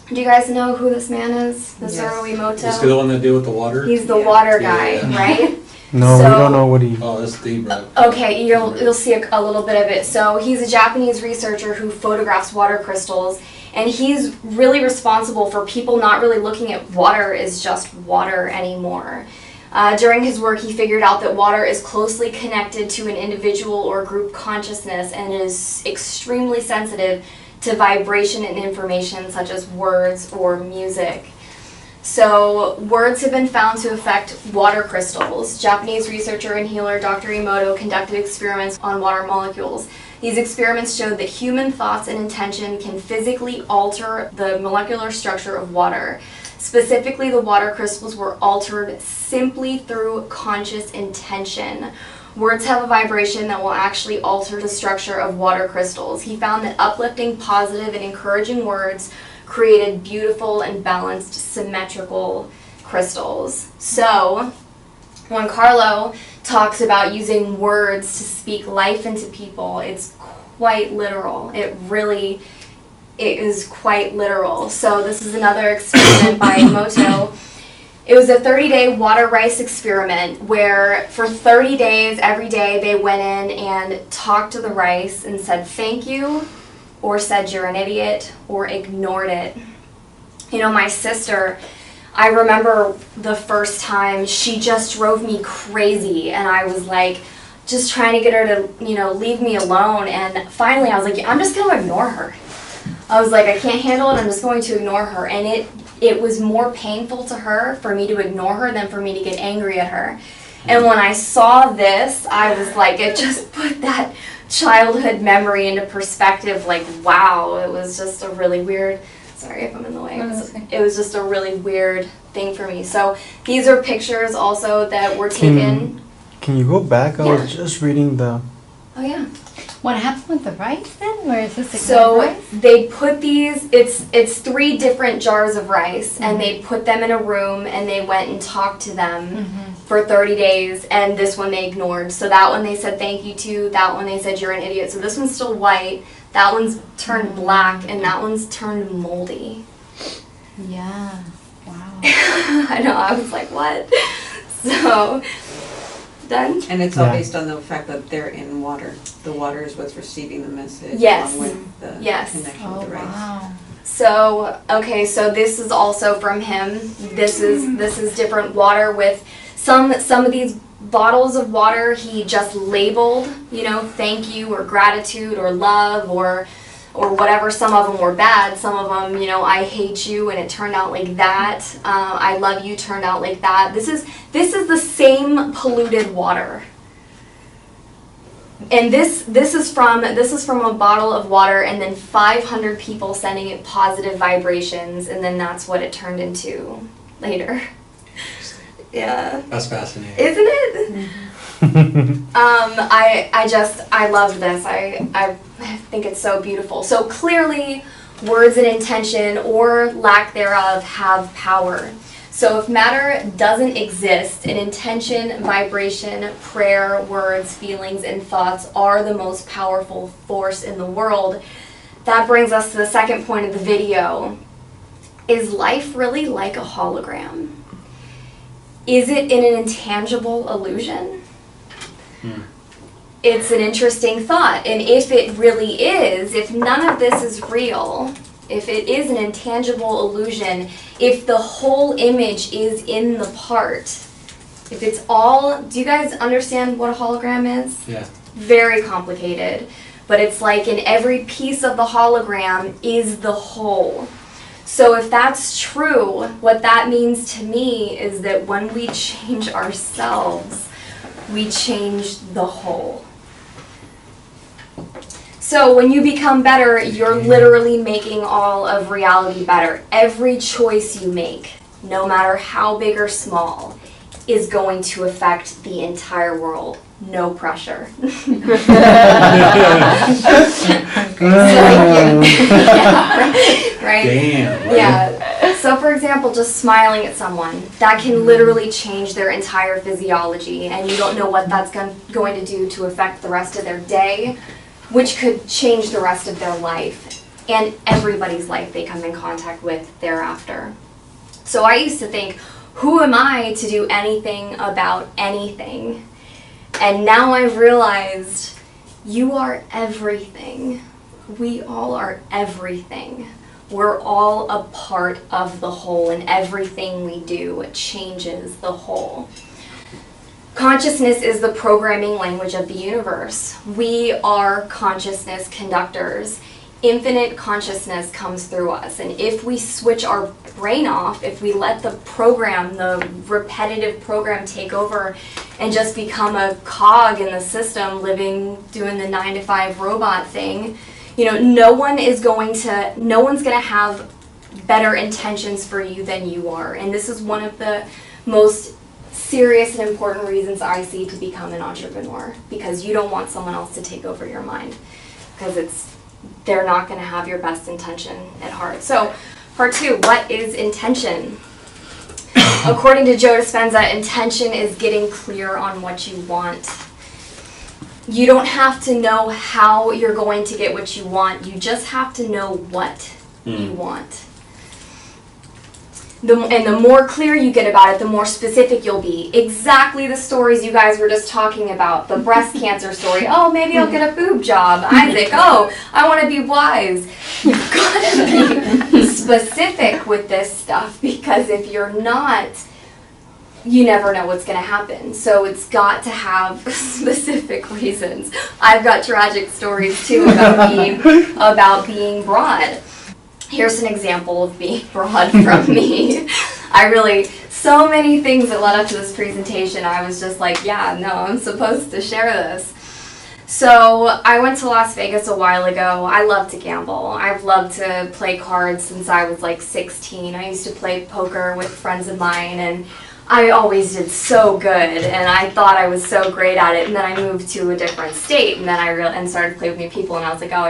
Do you guys know who this man is? The Saru Emoto? Is he the one that deal with the water? He's the water guy, right? No, So- we don't know what he. Oh, that's deep, right? Okay, you'll see a little bit of it. So he's a Japanese researcher who photographs water crystals, and he's really responsible for people not really looking at water as just water anymore. During his work, he figured out that water is closely connected to an individual or group consciousness and is extremely sensitive to vibration and information such as words or music. So words have been found to affect water crystals. Japanese researcher and healer Dr. Emoto conducted experiments on water molecules. These experiments showed that human thoughts and intention can physically alter the molecular structure of water. Specifically, the water crystals were altered simply through conscious intention. Words have a vibration that will actually alter the structure of water crystals. He found that uplifting, positive, and encouraging words created beautiful and balanced, symmetrical crystals. So, when Karlo talks about using words to speak life into people, it's quite literal. It is quite literal. So this is another experiment by Emoto. It was a 30-day water rice experiment where for 30 days, every day, they went in and talked to the rice and said thank you, or said you're an idiot, or ignored it. You know, my sister, I remember the first time she just drove me crazy, and I was like just trying to get her to, you know, leave me alone, and finally I was like, I'm just going to ignore her. I was like, I can't handle it, I'm just going to ignore her. And it was more painful to her for me to ignore her than for me to get angry at her. And when I saw this, I was like, it just put that childhood memory into perspective, like, wow, it was just a really weird, sorry if I'm in the way, it was just a really weird thing for me. So these are pictures also that were taken. Can you go back? I Yeah. was just reading the. Oh yeah. What happened with the rice then? Where is this So rice? they put these, it's 3 different jars of rice, and they put them in a room, and they went and talked to them for 30 days, and this one they ignored. So that one they said thank you to, that one they said you're an idiot. So this one's still white, that one's turned black, and that one's turned moldy. Yeah. Wow. I know, I was like, what? So, done? And it's all Yeah. based on the fact that they're in water. The water is what's receiving the message. Yes. Along with the Yes. connection with the rice. Wow. So, okay, so this is also from him. This is different water with some of these bottles of water he just labeled, you know, thank you or gratitude or love or whatever. Some of them were bad. Some of them, you know, I hate you, and it turned out like that. I love you turned out like that. This is the same polluted water. And this is from a bottle of water, and then 500 people sending it positive vibrations, and then that's what it turned into later. Yeah. That's fascinating. Isn't it? I loved this. I think it's so beautiful. So clearly, words and intention or lack thereof have power. So if matter doesn't exist, an intention, vibration, prayer, words, feelings, and thoughts are the most powerful force in the world. That brings us to the second point of the video. Is life really like a hologram? Is it an intangible illusion? It's an interesting thought. And if it really is, if none of this is real, if it is an intangible illusion, if the whole image is in the part, if it's all, do you guys understand what a hologram is? Yeah. Very complicated, but it's like in every piece of the hologram is the whole. So if that's true, what that means to me is that when we change ourselves, we change the whole. So when you become better, you're literally making all of reality better. Every choice you make, no matter how big or small, is going to affect the entire world. No pressure. Right? Damn. Yeah. So for example, just smiling at someone, that can literally change their entire physiology, and you don't know what that's going to do to affect the rest of their day, which could change the rest of their life and everybody's life they come in contact with thereafter. So I used to think, who am I to do anything about anything? And now I've realized you are everything. We all are everything. We're all a part of the whole, and everything we do changes the whole. Consciousness is the programming language of the universe. We are consciousness conductors. Infinite consciousness comes through us, and if we switch our brain off, if we let the program, the repetitive program take over and just become a cog in the system, doing the 9-to-5 robot thing, no one's going to have better intentions for you than you are. And this is one of the most serious and important reasons I see to become an entrepreneur, because you don't want someone else to take over your mind, because they're not going to have your best intention at heart. So, part 2, what is intention? According to Joe Dispenza, intention is getting clear on what you want. You don't have to know how you're going to get what you want. You just have to know what you want. And the more clear you get about it, the more specific you'll be. Exactly the stories you guys were just talking about. The breast cancer story. Oh, maybe I'll get a boob job. Isaac, oh, I want to be wise. You've got to be specific with this stuff, because if you're not, you never know what's going to happen. So it's got to have specific reasons. I've got tragic stories too about being broad. Here's an example of being broad from me. So many things that led up to this presentation, I was just like, yeah, no, I'm supposed to share this. So I went to Las Vegas a while ago. I love to gamble. I've loved to play cards since I was like 16. I used to play poker with friends of mine, and I always did so good, and I thought I was so great at it. And then I moved to a different state, and then and started to play with new people, and I was like, oh,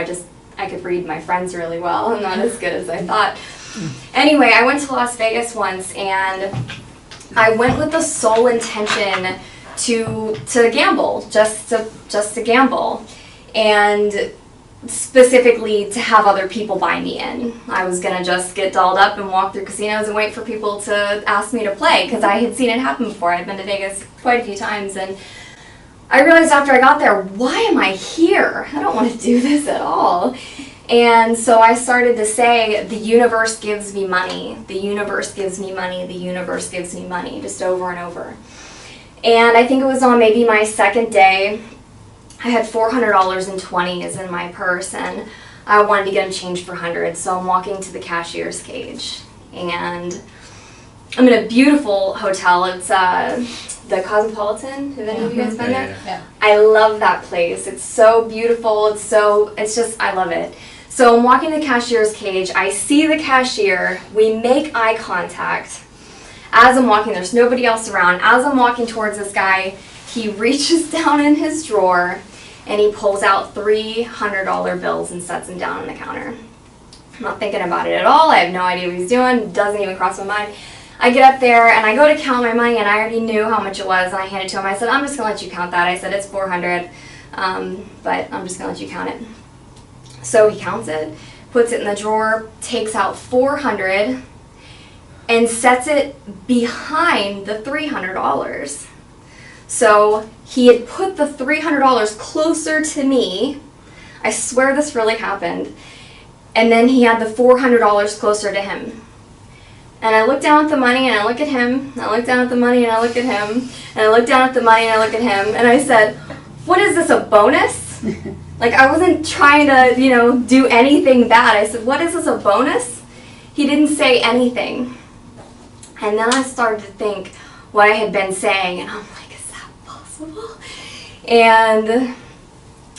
I could read my friends really well. I'm not as good as I thought. Anyway, I went to Las Vegas once, and I went with the sole intention to gamble, just to gamble, and specifically to have other people buy me in. I was gonna just get dolled up and walk through casinos and wait for people to ask me to play, because I had seen it happen before. I'd been to Vegas quite a few times, and I realized after I got there, why am I here? I don't want to do this at all. And so I started to say, the universe gives me money, the universe gives me money, the universe gives me money, just over and over. And I think it was on maybe my second day, I had $400 in 20s in my purse, and I wanted to get them changed for hundreds. So I'm walking to the cashier's cage, and I'm in a beautiful hotel. It's the Cosmopolitan. Have any of you guys been there? Yeah. I love that place. It's so beautiful. I love it. So I'm walking to the cashier's cage. I see the cashier. We make eye contact. As I'm walking, there's nobody else around. As I'm walking towards this guy, he reaches down in his drawer and he pulls out $300 bills and sets them down on the counter. I'm not thinking about it at all. I have no idea what he's doing. It doesn't even cross my mind. I get up there and I go to count my money, and I already knew how much it was, and I hand it to him. I said, I'm just going to let you count that. I said, it's 400, but I'm just going to let you count it. So he counts it, puts it in the drawer, takes out 400, and sets it behind the $300. So he had put the $300 closer to me. I swear this really happened. And then he had the $400 closer to him. And I look down at the money, and I look at him, and I look down at the money, and I look at him, and I look down at the money, and I look at him, and I said, what is this, a bonus? Like, I wasn't trying to, do anything bad. I said, what is this, a bonus? He didn't say anything. And then I started to think what I had been saying, and I'm like, is that possible? And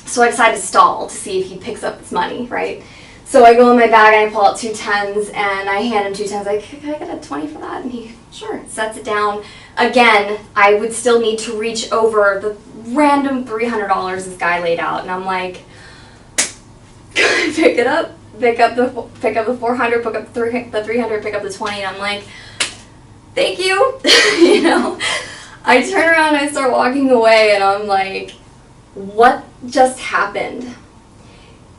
so I decided to stall to see if he picks up his money, right? So I go in my bag and I pull out 2 10s, and I hand him 2 10s. Like, can I get a 20 for that? And he, sure, sets it down. Again, I would still need to reach over the random $300 this guy laid out, and I'm like, pick it up, pick up the 400, pick up the 300, pick up the 20, and I'm like, thank you. I turn around and I start walking away, and I'm like, what just happened?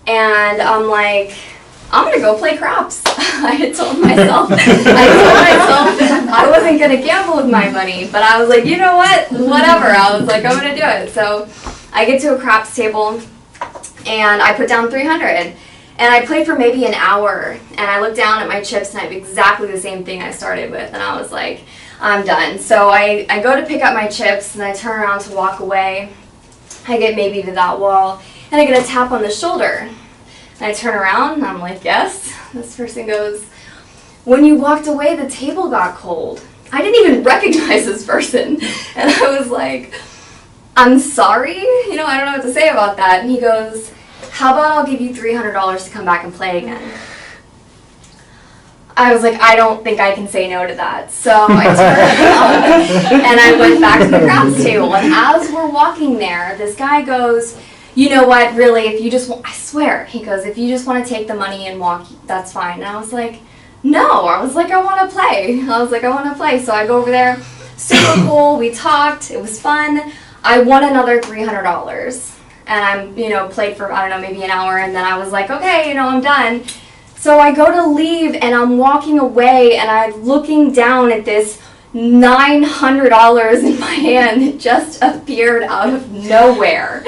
And I'm like, I'm gonna go play craps. I had told myself I wasn't gonna gamble with my money, but I was like, you know what? Whatever. I was like, I'm gonna do it. So I get to a craps table and I put down 300. And I played for maybe an hour, and I looked down at my chips, and I have exactly the same thing I started with, and I was like, I'm done. So I go to pick up my chips, and I turn around to walk away. I get maybe to that wall, and I get a tap on the shoulder. And I turn around, and I'm like, yes. This person goes, when you walked away, the table got cold. I didn't even recognize this person. And I was like, I'm sorry? I don't know what to say about that. And he goes, how about I'll give you $300 to come back and play again? I was like, I don't think I can say no to that. So I turned around and I went back to the craps table. And as we're walking there, this guy goes, you know what, really, if you just, I swear, he goes, if you just want to take the money and walk, that's fine. And I was like, no. I was like, I want to play. So I go over there, super cool, we talked, it was fun. I won another $300. And I'm, played for, I don't know, maybe an hour, and then I was like, okay, I'm done. So I go to leave, and I'm walking away, and I'm looking down at this $900 in my hand that just appeared out of nowhere.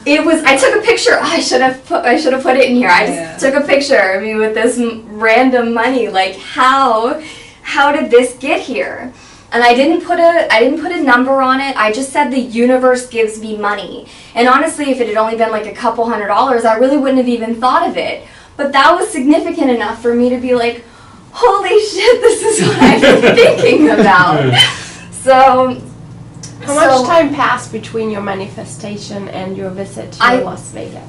I took a picture. I should have put it in here. I just took a picture, with this random money. Like, how did this get here? And I didn't put a number on it. I just said the universe gives me money. And honestly, if it had only been like a couple $100s, I really wouldn't have even thought of it. But that was significant enough for me to be like, holy shit, this is what I've been thinking about. So how much time passed between your manifestation and your visit to Las Vegas?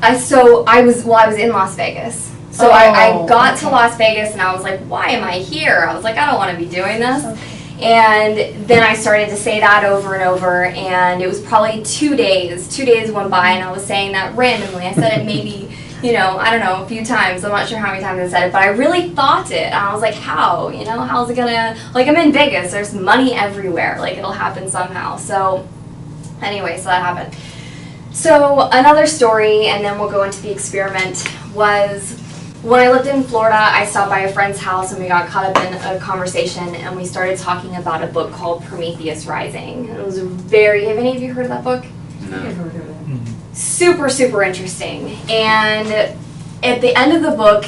I was in Las Vegas. So I got to Las Vegas and I was like, why am I here? I was like, I don't want to be doing this. Okay. And then I started to say that over and over, and it was probably 2 days. 2 days went by, and I was saying that randomly. I said it maybe, I don't know, a few times. I'm not sure how many times I said it, but I really thought it. And I was like, how? How's it gonna, like, I'm in Vegas. There's money everywhere. Like, it'll happen somehow. So, anyway, so that happened. So, another story, and then we'll go into the experiment, was when I lived in Florida, I stopped by a friend's house and we got caught up in a conversation and we started talking about a book called Prometheus Rising. It was have any of you heard of that book? No. I've heard of it. Mm-hmm. Super, super interesting. And at the end of the book,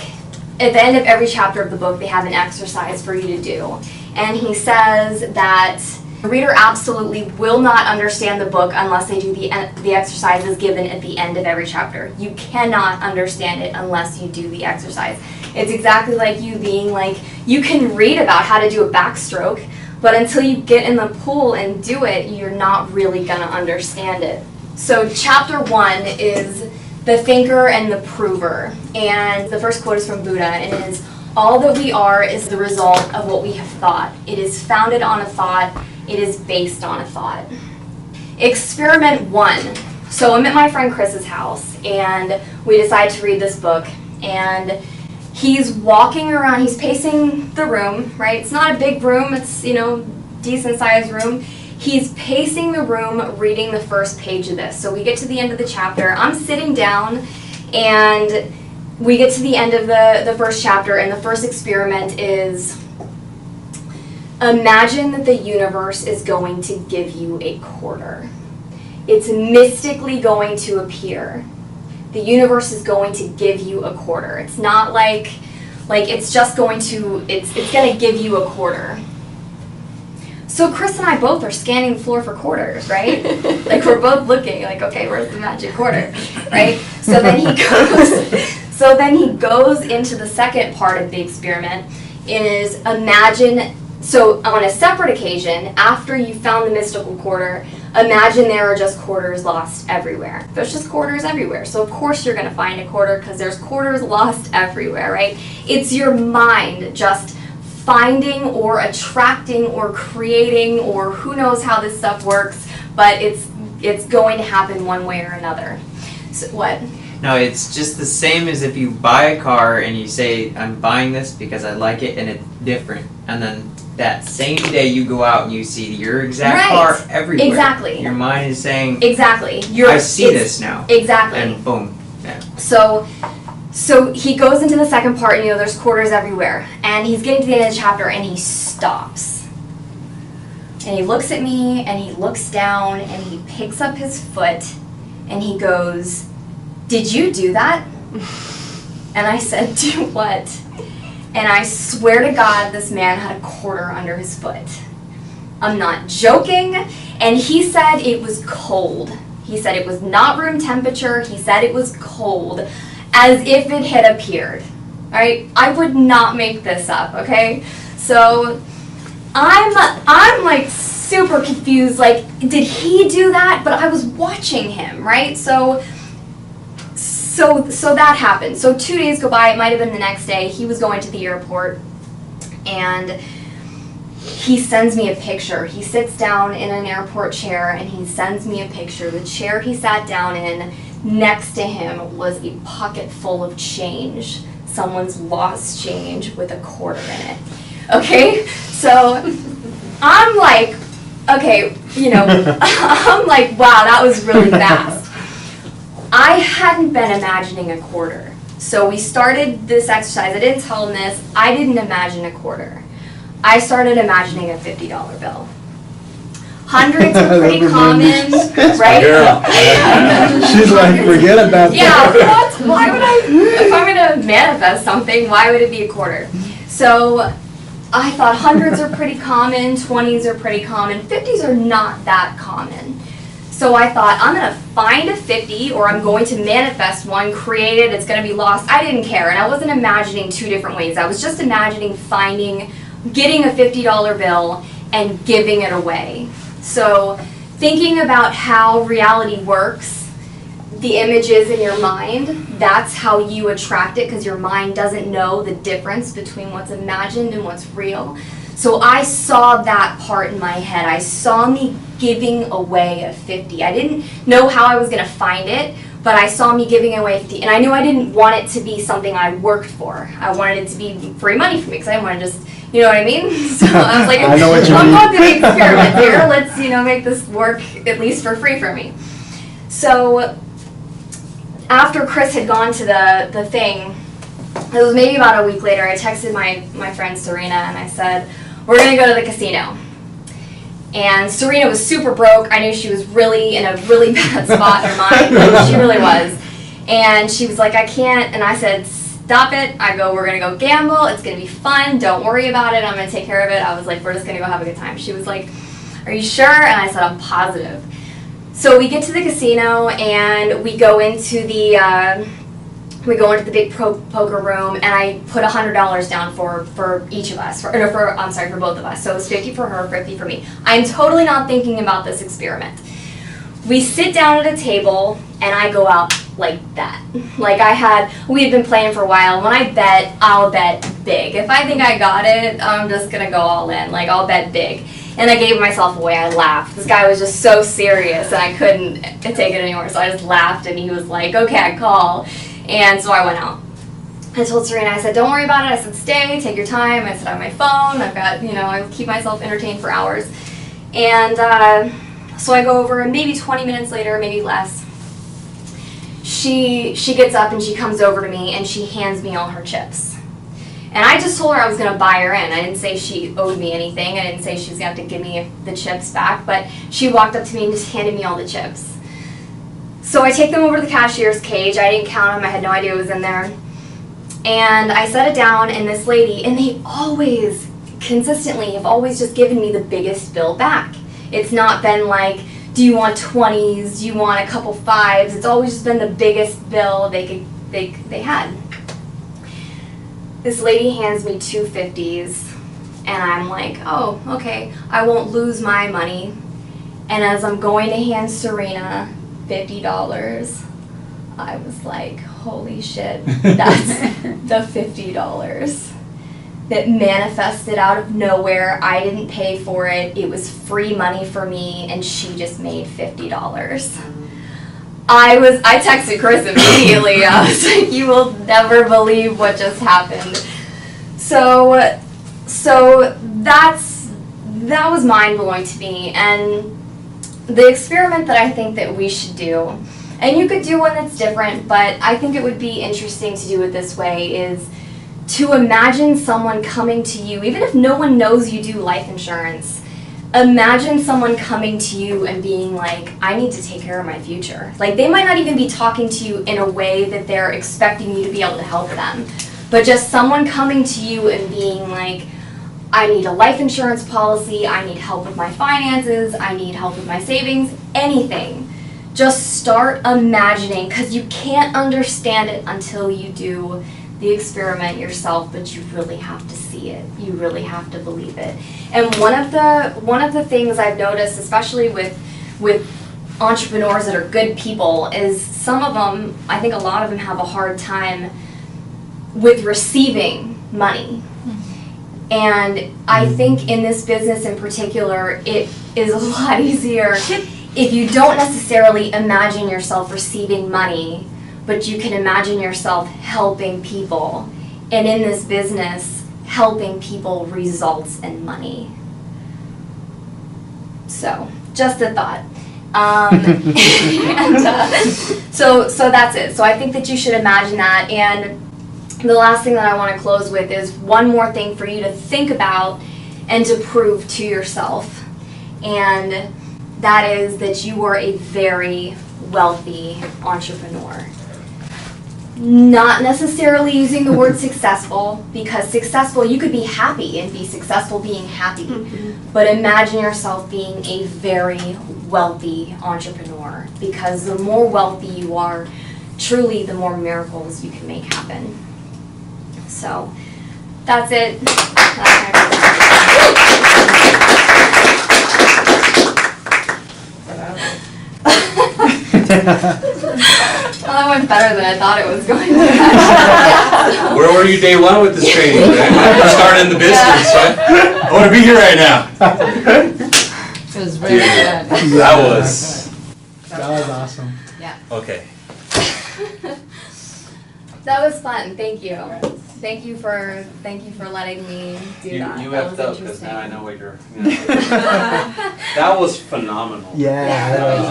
at the end of every chapter of the book, they have an exercise for you to do. And he says that the reader absolutely will not understand the book unless they do the exercises given at the end of every chapter. You cannot understand it unless you do the exercise. It's exactly like you being like, you can read about how to do a backstroke, but until you get in the pool and do it, you're not really going to understand it. So chapter 1 is the thinker and the prover. And the first quote is from Buddha, and it is, all that we are is the result of what we have thought. It is founded on a thought. It is based on a thought. Experiment 1. So I'm at my friend Chris's house, and we decide to read this book, and he's walking around, he's pacing the room, right? It's not a big room, it's, decent sized room. He's pacing the room reading the first page of this. So we get to the end of the chapter, I'm sitting down, and we get to the end of the first chapter, and the first experiment is, imagine that the universe is going to give you a quarter. It's mystically going to appear. The universe is going to give you a quarter. It's not like it's just going to, it's going to give you a quarter. So Chris and I both are scanning the floor for quarters, right? Like, we're both looking, like, okay, where's the magic quarter, right? So then he goes into the second part of the experiment, is imagine. So on a separate occasion, after you found the mystical quarter, imagine there are just quarters lost everywhere. There's just quarters everywhere. So of course you're going to find a quarter because there's quarters lost everywhere, right? It's your mind just finding or attracting or creating, or who knows how this stuff works, but it's going to happen one way or another. So what? No, it's just the same as if you buy a car and you say, I'm buying this because I like it and it's different. And then that same day you go out and you see your exact car everywhere. Exactly. Your mind is saying, exactly. I see this now. Exactly. And boom. Yeah. So So he goes into the second part, and there's quarters everywhere. And he's getting to the end of the chapter, and he stops. And he looks at me, and he looks down, and he picks up his foot, and he goes, "Did you do that?" And I said, "Do what?" And I swear to God, this man had a quarter under his foot. I'm not joking. And he said it was cold. He said it was not room temperature. He said it was cold, as if it had appeared. All right? I would not make this up, okay? So I'm like super confused. Like, did he do that? But I was watching him, right? So that happened. So 2 days go by. It might have been the next day. He was going to the airport, and he sends me a picture. He sits down in an airport chair, and he sends me a picture. The chair he sat down in, next to him was a pocket full of change. Someone's lost change with a quarter in it. Okay? So I'm like, okay, I'm like, wow, that was really fast. I hadn't been imagining a quarter. So we started this exercise. I didn't tell him this. I didn't imagine a quarter. I started imagining a $50 bill. Hundreds are pretty common, right? She's like, forget about yeah, that. what? Why would if I'm going to manifest something, why would it be a quarter? So I thought hundreds are pretty common, 20s are pretty common, 50s are not that common. So I thought, I'm going to find a 50, or I'm going to manifest one, create it, it's going to be lost. I didn't care, and I wasn't imagining two different ways. I was just imagining getting a $50 bill and giving it away. So thinking about how reality works, the images in your mind, that's how you attract it, because your mind doesn't know the difference between what's imagined and what's real. So I saw that part in my head. I saw me giving away a 50. I didn't know how I was going to find it, but I saw me giving away 50. And I knew I didn't want it to be something I worked for. I wanted it to be free money for me, because I didn't want to just, you know what I mean? So I was like, I'm going to the experiment here. Let's, make this work at least for free for me. So after Chris had gone to the thing, it was maybe about a week later, I texted my friend Serena, and I said, we're going to go to the casino. And Serena was super broke. I knew she was really in a really bad spot in her mind. She really was. And she was like, I can't. And I said, stop it. I go, we're going to go gamble. It's going to be fun. Don't worry about it. I'm going to take care of it. I was like, we're just going to go have a good time. She was like, are you sure? And I said, I'm positive. So we get to the casino, and we go into the big poker room, and I put $100 down for each of us, for both of us. So it was 50 for her, 50 for me. I'm totally not thinking about this experiment. We sit down at a table, and I go out like that. We had been playing for a while. When I bet, I'll bet big. If I think I got it, I'm just gonna go all in. I'll bet big. And I gave myself away. I laughed. This guy was just so serious, and I couldn't take it anymore. So I just laughed, and he was like, okay, I call. And so I went out. I told Serena, I said, don't worry about it. I said, stay, take your time. I said, I have my phone. I've got, I keep myself entertained for hours. And so I go over, and maybe 20 minutes later, maybe less, she gets up and she comes over to me, and she hands me all her chips. And I just told her I was going to buy her in. I didn't say she owed me anything. I didn't say she was going to have to give me the chips back. But she walked up to me and just handed me all the chips. So I take them over to the cashier's cage. I didn't count them. I had no idea what was in there. And I set it down, and this lady, and they always, consistently, have always just given me the biggest bill back. It's not been like, do you want 20s? Do you want a couple 5s? It's always just been the biggest bill they had. This lady hands me 2 50s, and I'm like, oh, okay, I won't lose my money. And as I'm going to hand Serena $50, I was like, holy shit, that's the $50 that manifested out of nowhere. I didn't pay for it. It was free money for me, and she just made $50. I texted Chris immediately. I was like, you will never believe what just happened. So that was mind-blowing to me. And the experiment that I think that we should do, And you could do one that's different, but I think it would be interesting to do it this way, is to imagine someone coming to you, even if no one knows you do life insurance, imagine someone coming to you and being like, I need to take care of my future. Like, they might not even be talking to you in a way that they're expecting you to be able to help them, but just someone coming to you and being like, I need a life insurance policy, I need help with my finances, I need help with my savings, anything. Just start imagining, because you can't understand it until you do the experiment yourself, but you really have to see it. You really have to believe it. And one of the things I've noticed, especially with entrepreneurs that are good people, is some of them, I think a lot of them have a hard time with receiving money. And I think in this business in particular, it is a lot easier if you don't necessarily imagine yourself receiving money, but you can imagine yourself helping people. And in this business, helping people results in money. So, just a thought. So that's it. So I think that you should imagine that. And the last thing that I want to close with is one more thing for you to think about and to prove to yourself. And that is that you are a very wealthy entrepreneur. Not necessarily using the word successful, because successful, you could be happy and be successful being happy. But imagine yourself being a very wealthy entrepreneur, because the more wealthy you are, truly the more miracles you can make happen. So that's it. Well, that went better than I thought it was going to. Where were you day one with this training? Right? When you started in the business, right? I want to be here right now. It was really good. That was awesome. Yeah. okay. That was fun. Thank you. Thank you for letting me do that. You That effed was up because interesting. now I know what you're. You know. That was phenomenal. Yeah, that was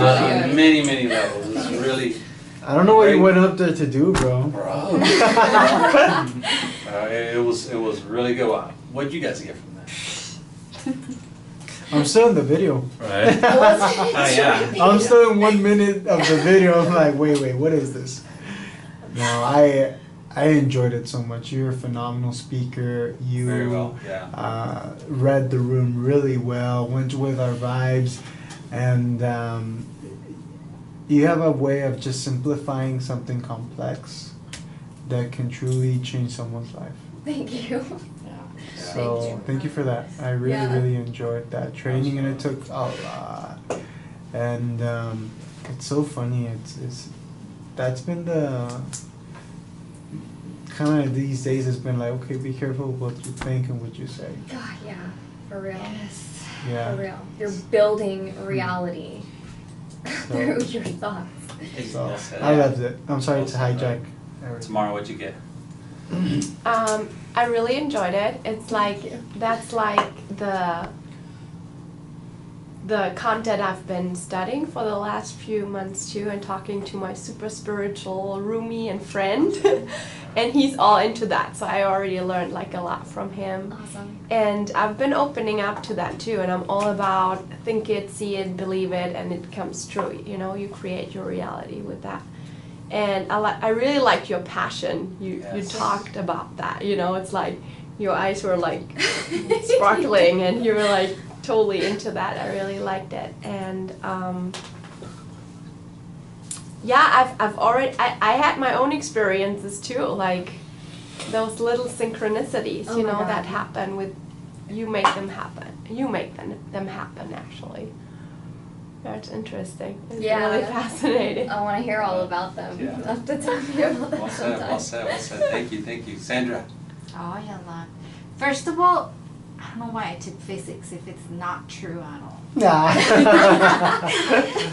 on really many levels. It's really. I don't know what you went up there to do, bro. It was really good. What did you guys get from that? I'm still in the video. Right. Oh yeah. I'm still in 1 minute of the video. I'm like, wait, what is this? No, I enjoyed it so much. You're a phenomenal speaker. You Very well, yeah. Read the room really well, went with our vibes, and you have a way of just simplifying something complex that can truly change someone's life. Thank you. So thank you for that. I really enjoyed that training, and it took a lot. And it's so funny. It's that's been the kind of these days. It's been like, okay, be careful what you think and what you say. God, yeah, for real. Yes. Yeah. For real. You're building reality through your thoughts. So I loved it. I'm sorry to hijack. Tomorrow, what'd you get? I really enjoyed it. It's like, that's like the content I've been studying for the last few months too, and talking to my super spiritual roomie and friend. And he's all into that, so I already learned like a lot from him. Awesome. And I've been opening up to that too, and I'm all about think it, see it, believe it, and it comes true. You know, you create your reality with that. And I really liked your passion. You talked about that. You know, it's like your eyes were like sparkling, and you were like totally into that. I really liked it. And yeah, I've already I had my own experiences too, like those little synchronicities, Oh you my know, God. that happen with you make them happen. You make them happen actually. That's interesting. It's really fascinating. I want to hear all about them. Yeah. I'll have to tell you about them Well said, sometime. well said, well said. Thank you. Sandra. Oh, I had a lot. First of all, I don't know why I took physics if it's not true at all. Nah.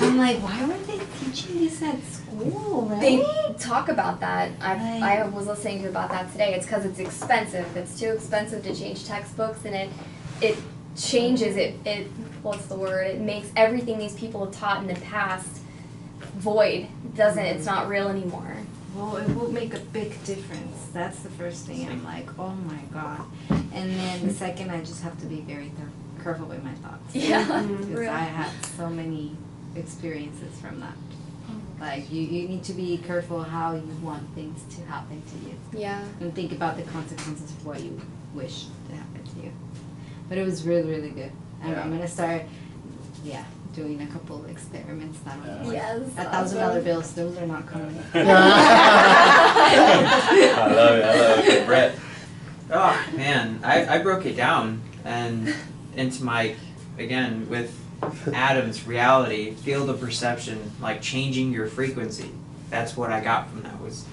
I'm like, why were they teaching this at school, right? They talk about that. I was listening to about that today. It's because it's expensive. It's too expensive to change textbooks, and it changes it. What's the word? It makes everything these people have taught in the past void. It's not real anymore. Well, it will make a big difference. That's the first thing. I'm like, oh my God. And then the second, I just have to be very careful with my thoughts. Yeah. Because I had so many experiences from that. Like, you need to be careful how you want things to happen to you. Yeah. And think about the consequences of what you wish to happen to you. But it was really, really good. I'm going to start, doing a couple of experiments. Not only Yes. $1,000 bills, those are not coming. I love it, Brett. Oh man, I broke it down and into my, again, with Adam's reality, field of perception, like changing your frequency. That's what I got from that was,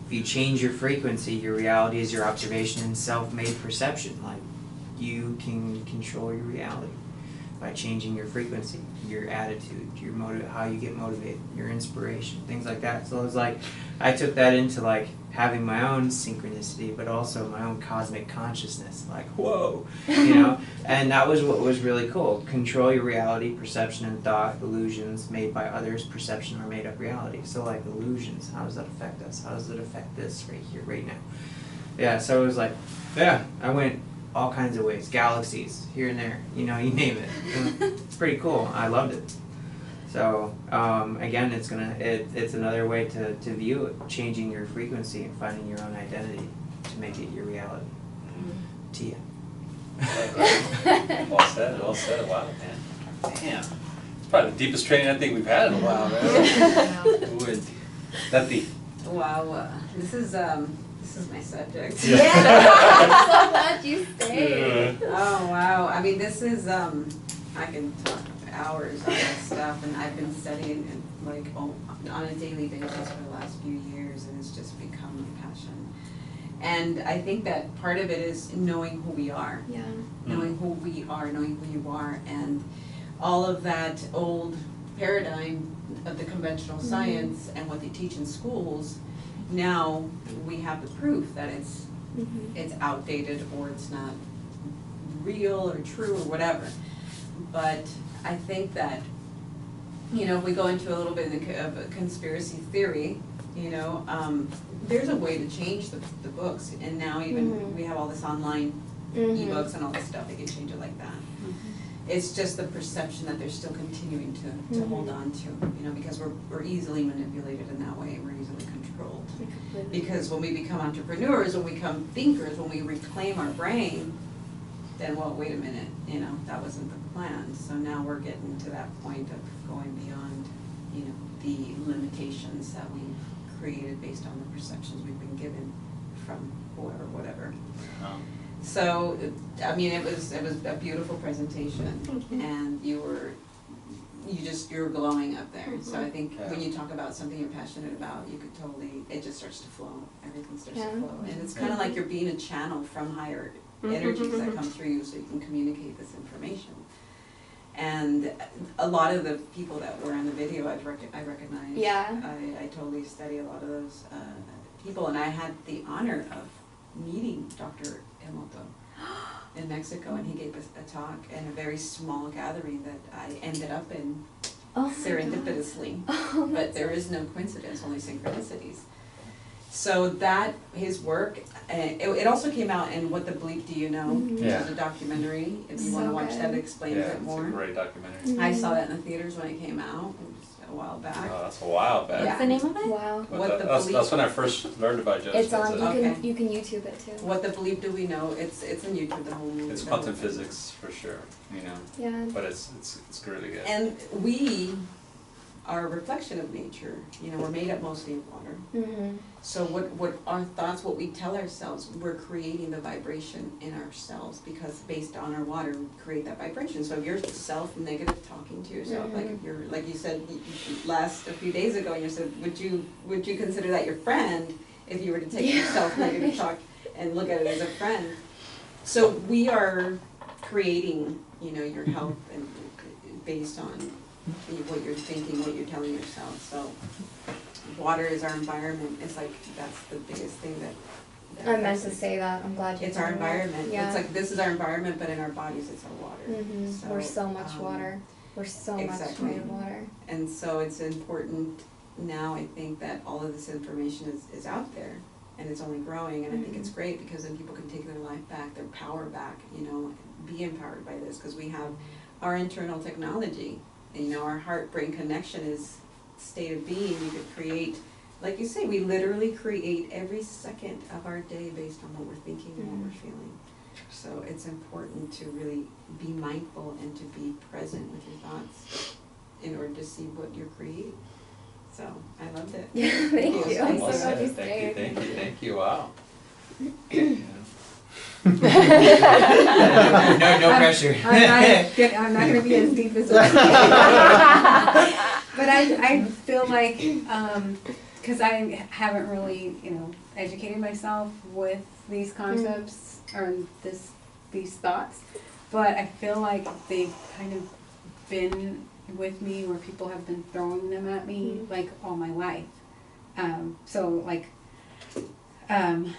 if you change your frequency, your reality is your observation and self-made perception. Like, you can control your reality by changing your frequency, your attitude, your how you get motivated, your inspiration, things like that. So it was like, I took that into like having my own synchronicity, but also my own cosmic consciousness, like, whoa, you know? And that was what was really cool. Control your reality, perception and thought, illusions made by others, perception or made up reality. So like illusions, how does that affect us? How does it affect this right here, right now? Yeah, so it was like, I went all kinds of ways, galaxies, here and there, you know, you name it. It's pretty cool, I loved it. So, again, it's another way to view it, changing your frequency and finding your own identity to make it your reality. Tia. Well said, wow, man. Damn. It's probably the deepest training I think we've had in a while, man. Letty. Wow, this is my subject. Yeah. I'm so glad you stayed. Oh wow, I mean this is I can talk hours on this stuff, and I've been studying it like on a daily basis for the last few years, and it's just become my passion. And I think that part of it is knowing who we are. Yeah. Knowing who we are, knowing who you are, and all of that old paradigm of the conventional science and what they teach in schools. Now we have the proof that it's outdated or it's not real or true or whatever. But I think that, you know, if we go into a little bit of a conspiracy theory, you know, there's a way to change the books, and now even we have all this online ebooks and all this stuff, they can change it like that. It's just the perception that they're still continuing to hold on to, you know, because we're easily manipulated in that way, we're easily controlled. Because when we become entrepreneurs, when we become thinkers, when we reclaim our brain, then, well, wait a minute, you know, that wasn't the plan. So now we're getting to that point of going beyond, you know, the limitations that we've created based on the perceptions we've been given from whoever, whatever. So, I mean, it was a beautiful presentation, and you're glowing up there. So I think when you talk about something you're passionate about, you could totally, it just starts to flow. Everything starts to flow. And it's kind of like you're being a channel from higher energies that come through you, so you can communicate this information. And a lot of the people that were in the video, I recognize. Yeah. I totally study a lot of those people, and I had the honor of meeting Dr. Emoto in Mexico, and he gave us a talk in a very small gathering that I ended up in serendipitously. But there is no coincidence, only synchronicities. So that, his work, it also came out in What the Bleep Do You Know, which is a documentary. If you want to watch that, it explains it more. It's a great documentary. I saw that in the theaters when it came out. It was a while back. Oh, that's a while back. What's the name of it? Wow. That's when I first learned about Joseph. It's on, you can YouTube it too. What the Bleep Do We Know? It's on YouTube, the whole movie. It's quantum physics for sure, you know. Yeah. But it's really good. And we are a reflection of nature. You know, we're made up mostly of water. So what our thoughts, what we tell ourselves, we're creating the vibration in ourselves, because based on our water, we create that vibration. So if you're self-negative talking to yourself, like if you're, like you said a few days ago, and you said, would you consider that your friend if you were to take your self-negative talk and look at it as a friend? So we are creating, you know, your health and based on what you're thinking, what you're telling yourself. So water is our environment. It's like, that's the biggest thing that I meant to say that. I'm glad you it's our environment. Yeah. It's like, this is our environment, but in our bodies it's our water. We're so much water. We're so much Exactly. more water. And so it's important now, I think, that all of this information is out there, and it's only growing, and I think it's great because then people can take their life back, their power back, you know, be empowered by this, because we have our internal technology, and you know, our heart-brain connection is state of being. You could create, like you say, we literally create every second of our day based on what we're thinking and what we're feeling. So it's important to really be mindful and to be present with your thoughts in order to see what you're creating. So I loved it. Yeah, thank you. I'm Well so glad you said. stayed. Thank you, wow. No pressure. I'm not gonna be as deep as that. But I feel like, because I haven't really, you know, educated myself with these concepts or these thoughts, but I feel like they've kind of been with me, where people have been throwing them at me like all my life. So like, one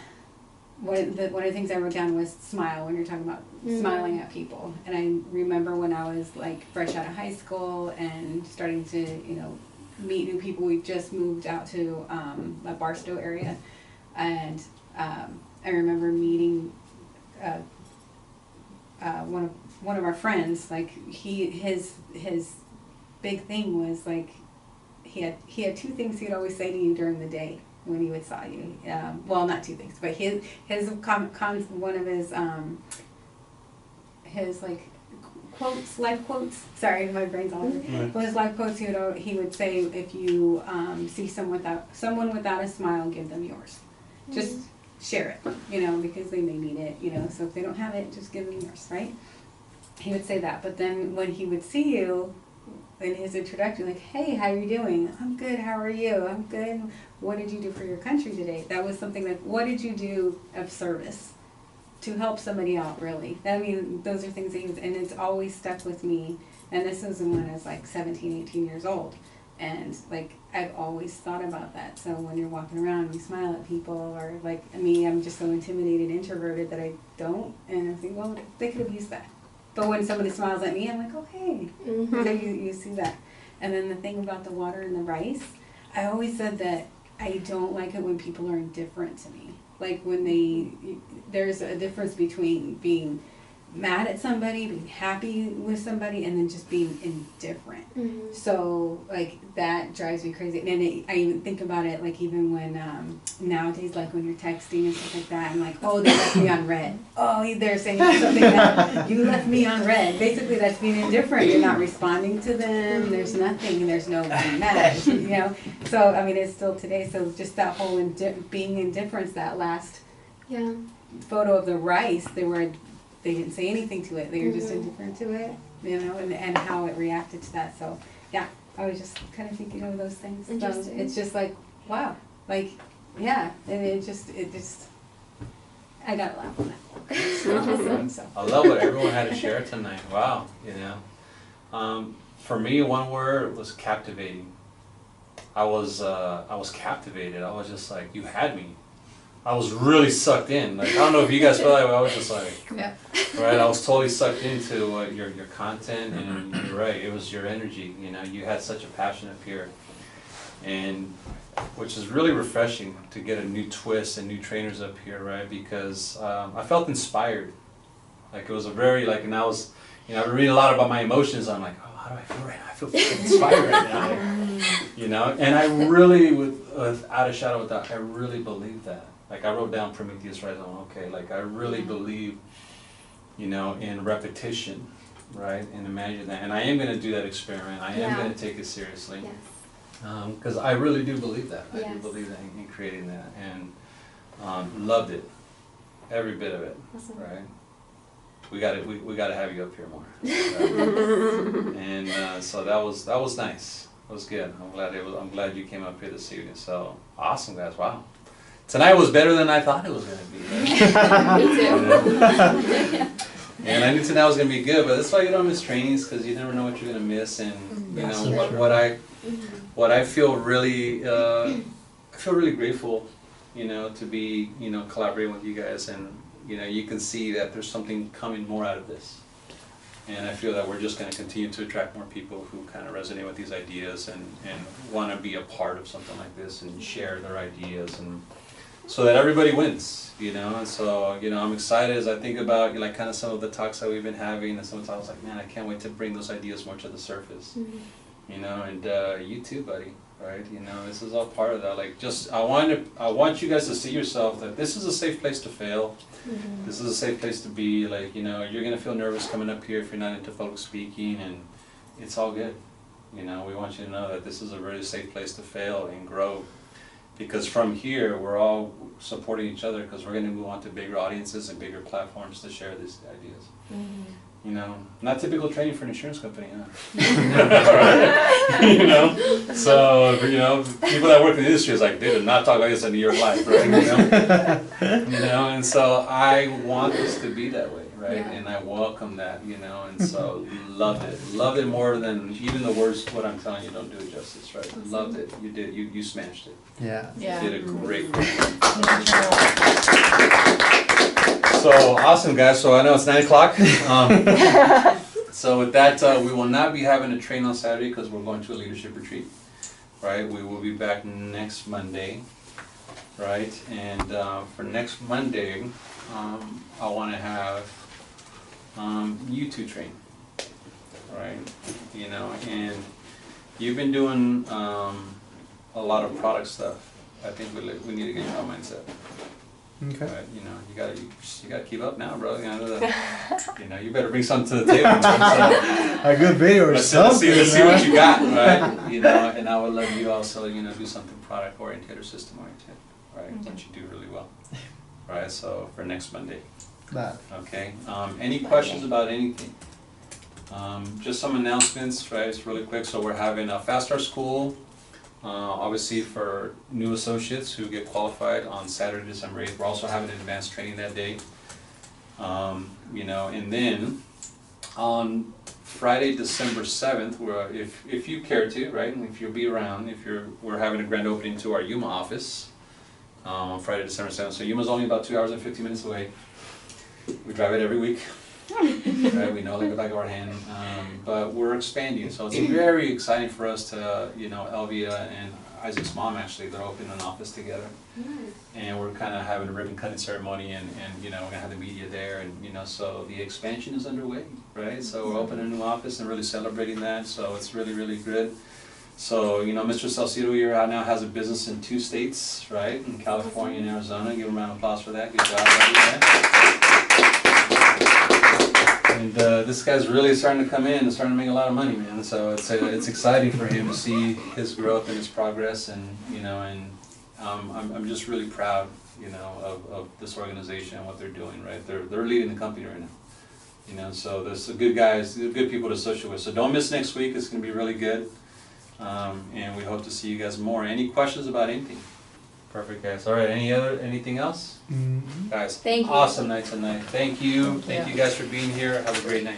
of the things I wrote down was smile, when you're talking about smiling at people. And I remember when I was like fresh out of high school and starting to, you know, meet new people. We just moved out to the Barstow area, and I remember meeting one of our friends. Like his big thing was like he had two things he'd always say to you during the day when he would saw you. Well, not two things, but his one of his like quotes, life quotes. Sorry, my brain's all over. Right. Well, his life quotes, he would say, if you see someone without a smile, give them yours. Just share it, you know, because they may need it, you know. So if they don't have it, just give them yours, right? He would say that. But then when he would see you in his introduction, like, hey, how are you doing? I'm good, how are you? I'm good. What did you do for your country today? That was something like, what did you do of service to help somebody out, really? I mean, those are things that he was, and it's always stuck with me. And this was when I was like 17, 18 years old. And like, I've always thought about that. So when you're walking around and you smile at people, or like me, I'm just so intimidated, introverted that I don't. And I think, well, they could have used that. But when somebody smiles at me, I'm like, oh, hey. So you see that. And then the thing about the water and the rice, I always said that I don't like it when people are indifferent to me. Like when there's a difference between being mad at somebody, being happy with somebody, and then just being indifferent. So like that drives me crazy. And I even think about it, like even when nowadays, like when you're texting and stuff like that, I'm like, oh, they left me on red. Oh, they're saying something that you left me on red. Basically, that's being indifferent. You're not responding to them. There's nothing. There's no being mad. You know. So I mean, it's still today. So just that whole being indifference. That last photo of the rice, they didn't say anything to it. They were just indifferent to it, you know, and how it reacted to that. So, yeah, I was just kind of thinking of those things. So it's just like, wow, like, yeah, and it just, I got a laugh on that. So. I love what everyone had to share tonight. Wow, you know. For me, one word was captivating. I was captivated. I was just like, you had me. I was really sucked in. Like, I don't know if you guys felt that way. I was just like, right. I was totally sucked into your content, and you're right. It was your energy. You know, you had such a passion up here, and which is really refreshing to get a new twist and new trainers up here, right? Because I felt inspired. Like it was a very and I was, you know, I read a lot about my emotions. I'm like, oh, how do I feel right now? I feel inspired right now. You know, and I really, without a shadow of a doubt, I really believe that. Like I wrote down Prometheus Rise on, okay, like I really believe, you know, in repetition, right? And imagine that. And I am going to do that experiment. I am going to take it seriously. Because I really do believe that. I do believe that in creating that. And loved it. Every bit of it, right? We got to have you up here more. Right? And so that was nice. It was good. I'm glad you came up here this evening. So awesome, guys. Wow. Tonight was better than I thought it was going to be. Right? Me too. And I knew tonight was going to be good, but that's why you don't miss trainings, because you never know what you're going to miss. And you know what I feel really grateful, you know, to be, you know, collaborating with you guys, and you know, you can see that there's something coming more out of this. And I feel that we're just going to continue to attract more people who kind of resonate with these ideas and want to be a part of something like this and share their ideas, and so that everybody wins, you know. And so, you know, I'm excited as I think about like kind of some of the talks that we've been having, and sometimes I was like, man, I can't wait to bring those ideas more to the surface, you know. And you too, buddy, right? You know, this is all part of that. Like, just I want you guys to see yourself that this is a safe place to fail. This is a safe place to be. Like, you know, you're gonna feel nervous coming up here if you're not into public speaking, and it's all good. You know, we want you to know that this is a really safe place to fail and grow, because from here we're all supporting each other, because we're gonna move on to bigger audiences and bigger platforms to share these ideas. You know, not typical training for an insurance company, huh? You know, so you know, people that work in the industry is like, they did not talk about this in your life, right? You know, you know, and so I want this to be that way, right? And I welcome that, you know, and so loved it more than even the words. What I'm telling you don't do it justice, right? Loved it. You did. You smashed it. Yeah. You did a great So awesome, guys. So I know it's 9 o'clock. So with that, we will not be having a train on Saturday because we're going to a leadership retreat, right? We will be back next Monday, right? And for next Monday, I want to have you two train, right? You know, and you've been doing a lot of product stuff. I think we need to get your mindset. Okay. But, you know, you gotta keep up now, bro. You know, you better bring something to the table. A good video or something. Let's see what you got, right? You know, and I would love you also, you know, do something product oriented or system oriented, right? Which you do really well, right? So for next Monday. Okay. Any questions about anything? Just some announcements, right? It's really quick. So we're having a Fast Start School. Obviously for new associates who get qualified on Saturday, December 8th. We're also having advanced training that day. You know, and then on Friday, December 7th, if you care to, right, and if you'll be around, we're having a grand opening to our Yuma office on Friday, December 7th. So Yuma's only about 2 hours and 50 minutes away. We drive it every week. Right, we know like the back of our hand, but we're expanding, so it's very exciting for us to, you know, Elvia and Isaac's mom actually, they're opening an office together, and we're kind of having a ribbon cutting ceremony, and you know, we're gonna have the media there, and you know, so the expansion is underway, right? So we're opening a new office and really celebrating that, so it's really, really good. So, you know, Mr. Salcido here now has a business in 2 states, right, in California and Arizona. Give him a round of applause for that. Good job, buddy. And this guy's really starting to come in and starting to make a lot of money, man. So it's exciting for him to see his growth and his progress, and you know, and I'm just really proud, you know, of this organization and what they're doing. Right, they're leading the company right now. You know, so there's some good guys, good people to associate with. So don't miss next week. It's going to be really good, and we hope to see you guys more. Any questions about anything? Perfect, guys. All right. Anything else? Guys, thank you. Awesome night tonight. Thank you. Thank you guys for being here. Have a great night.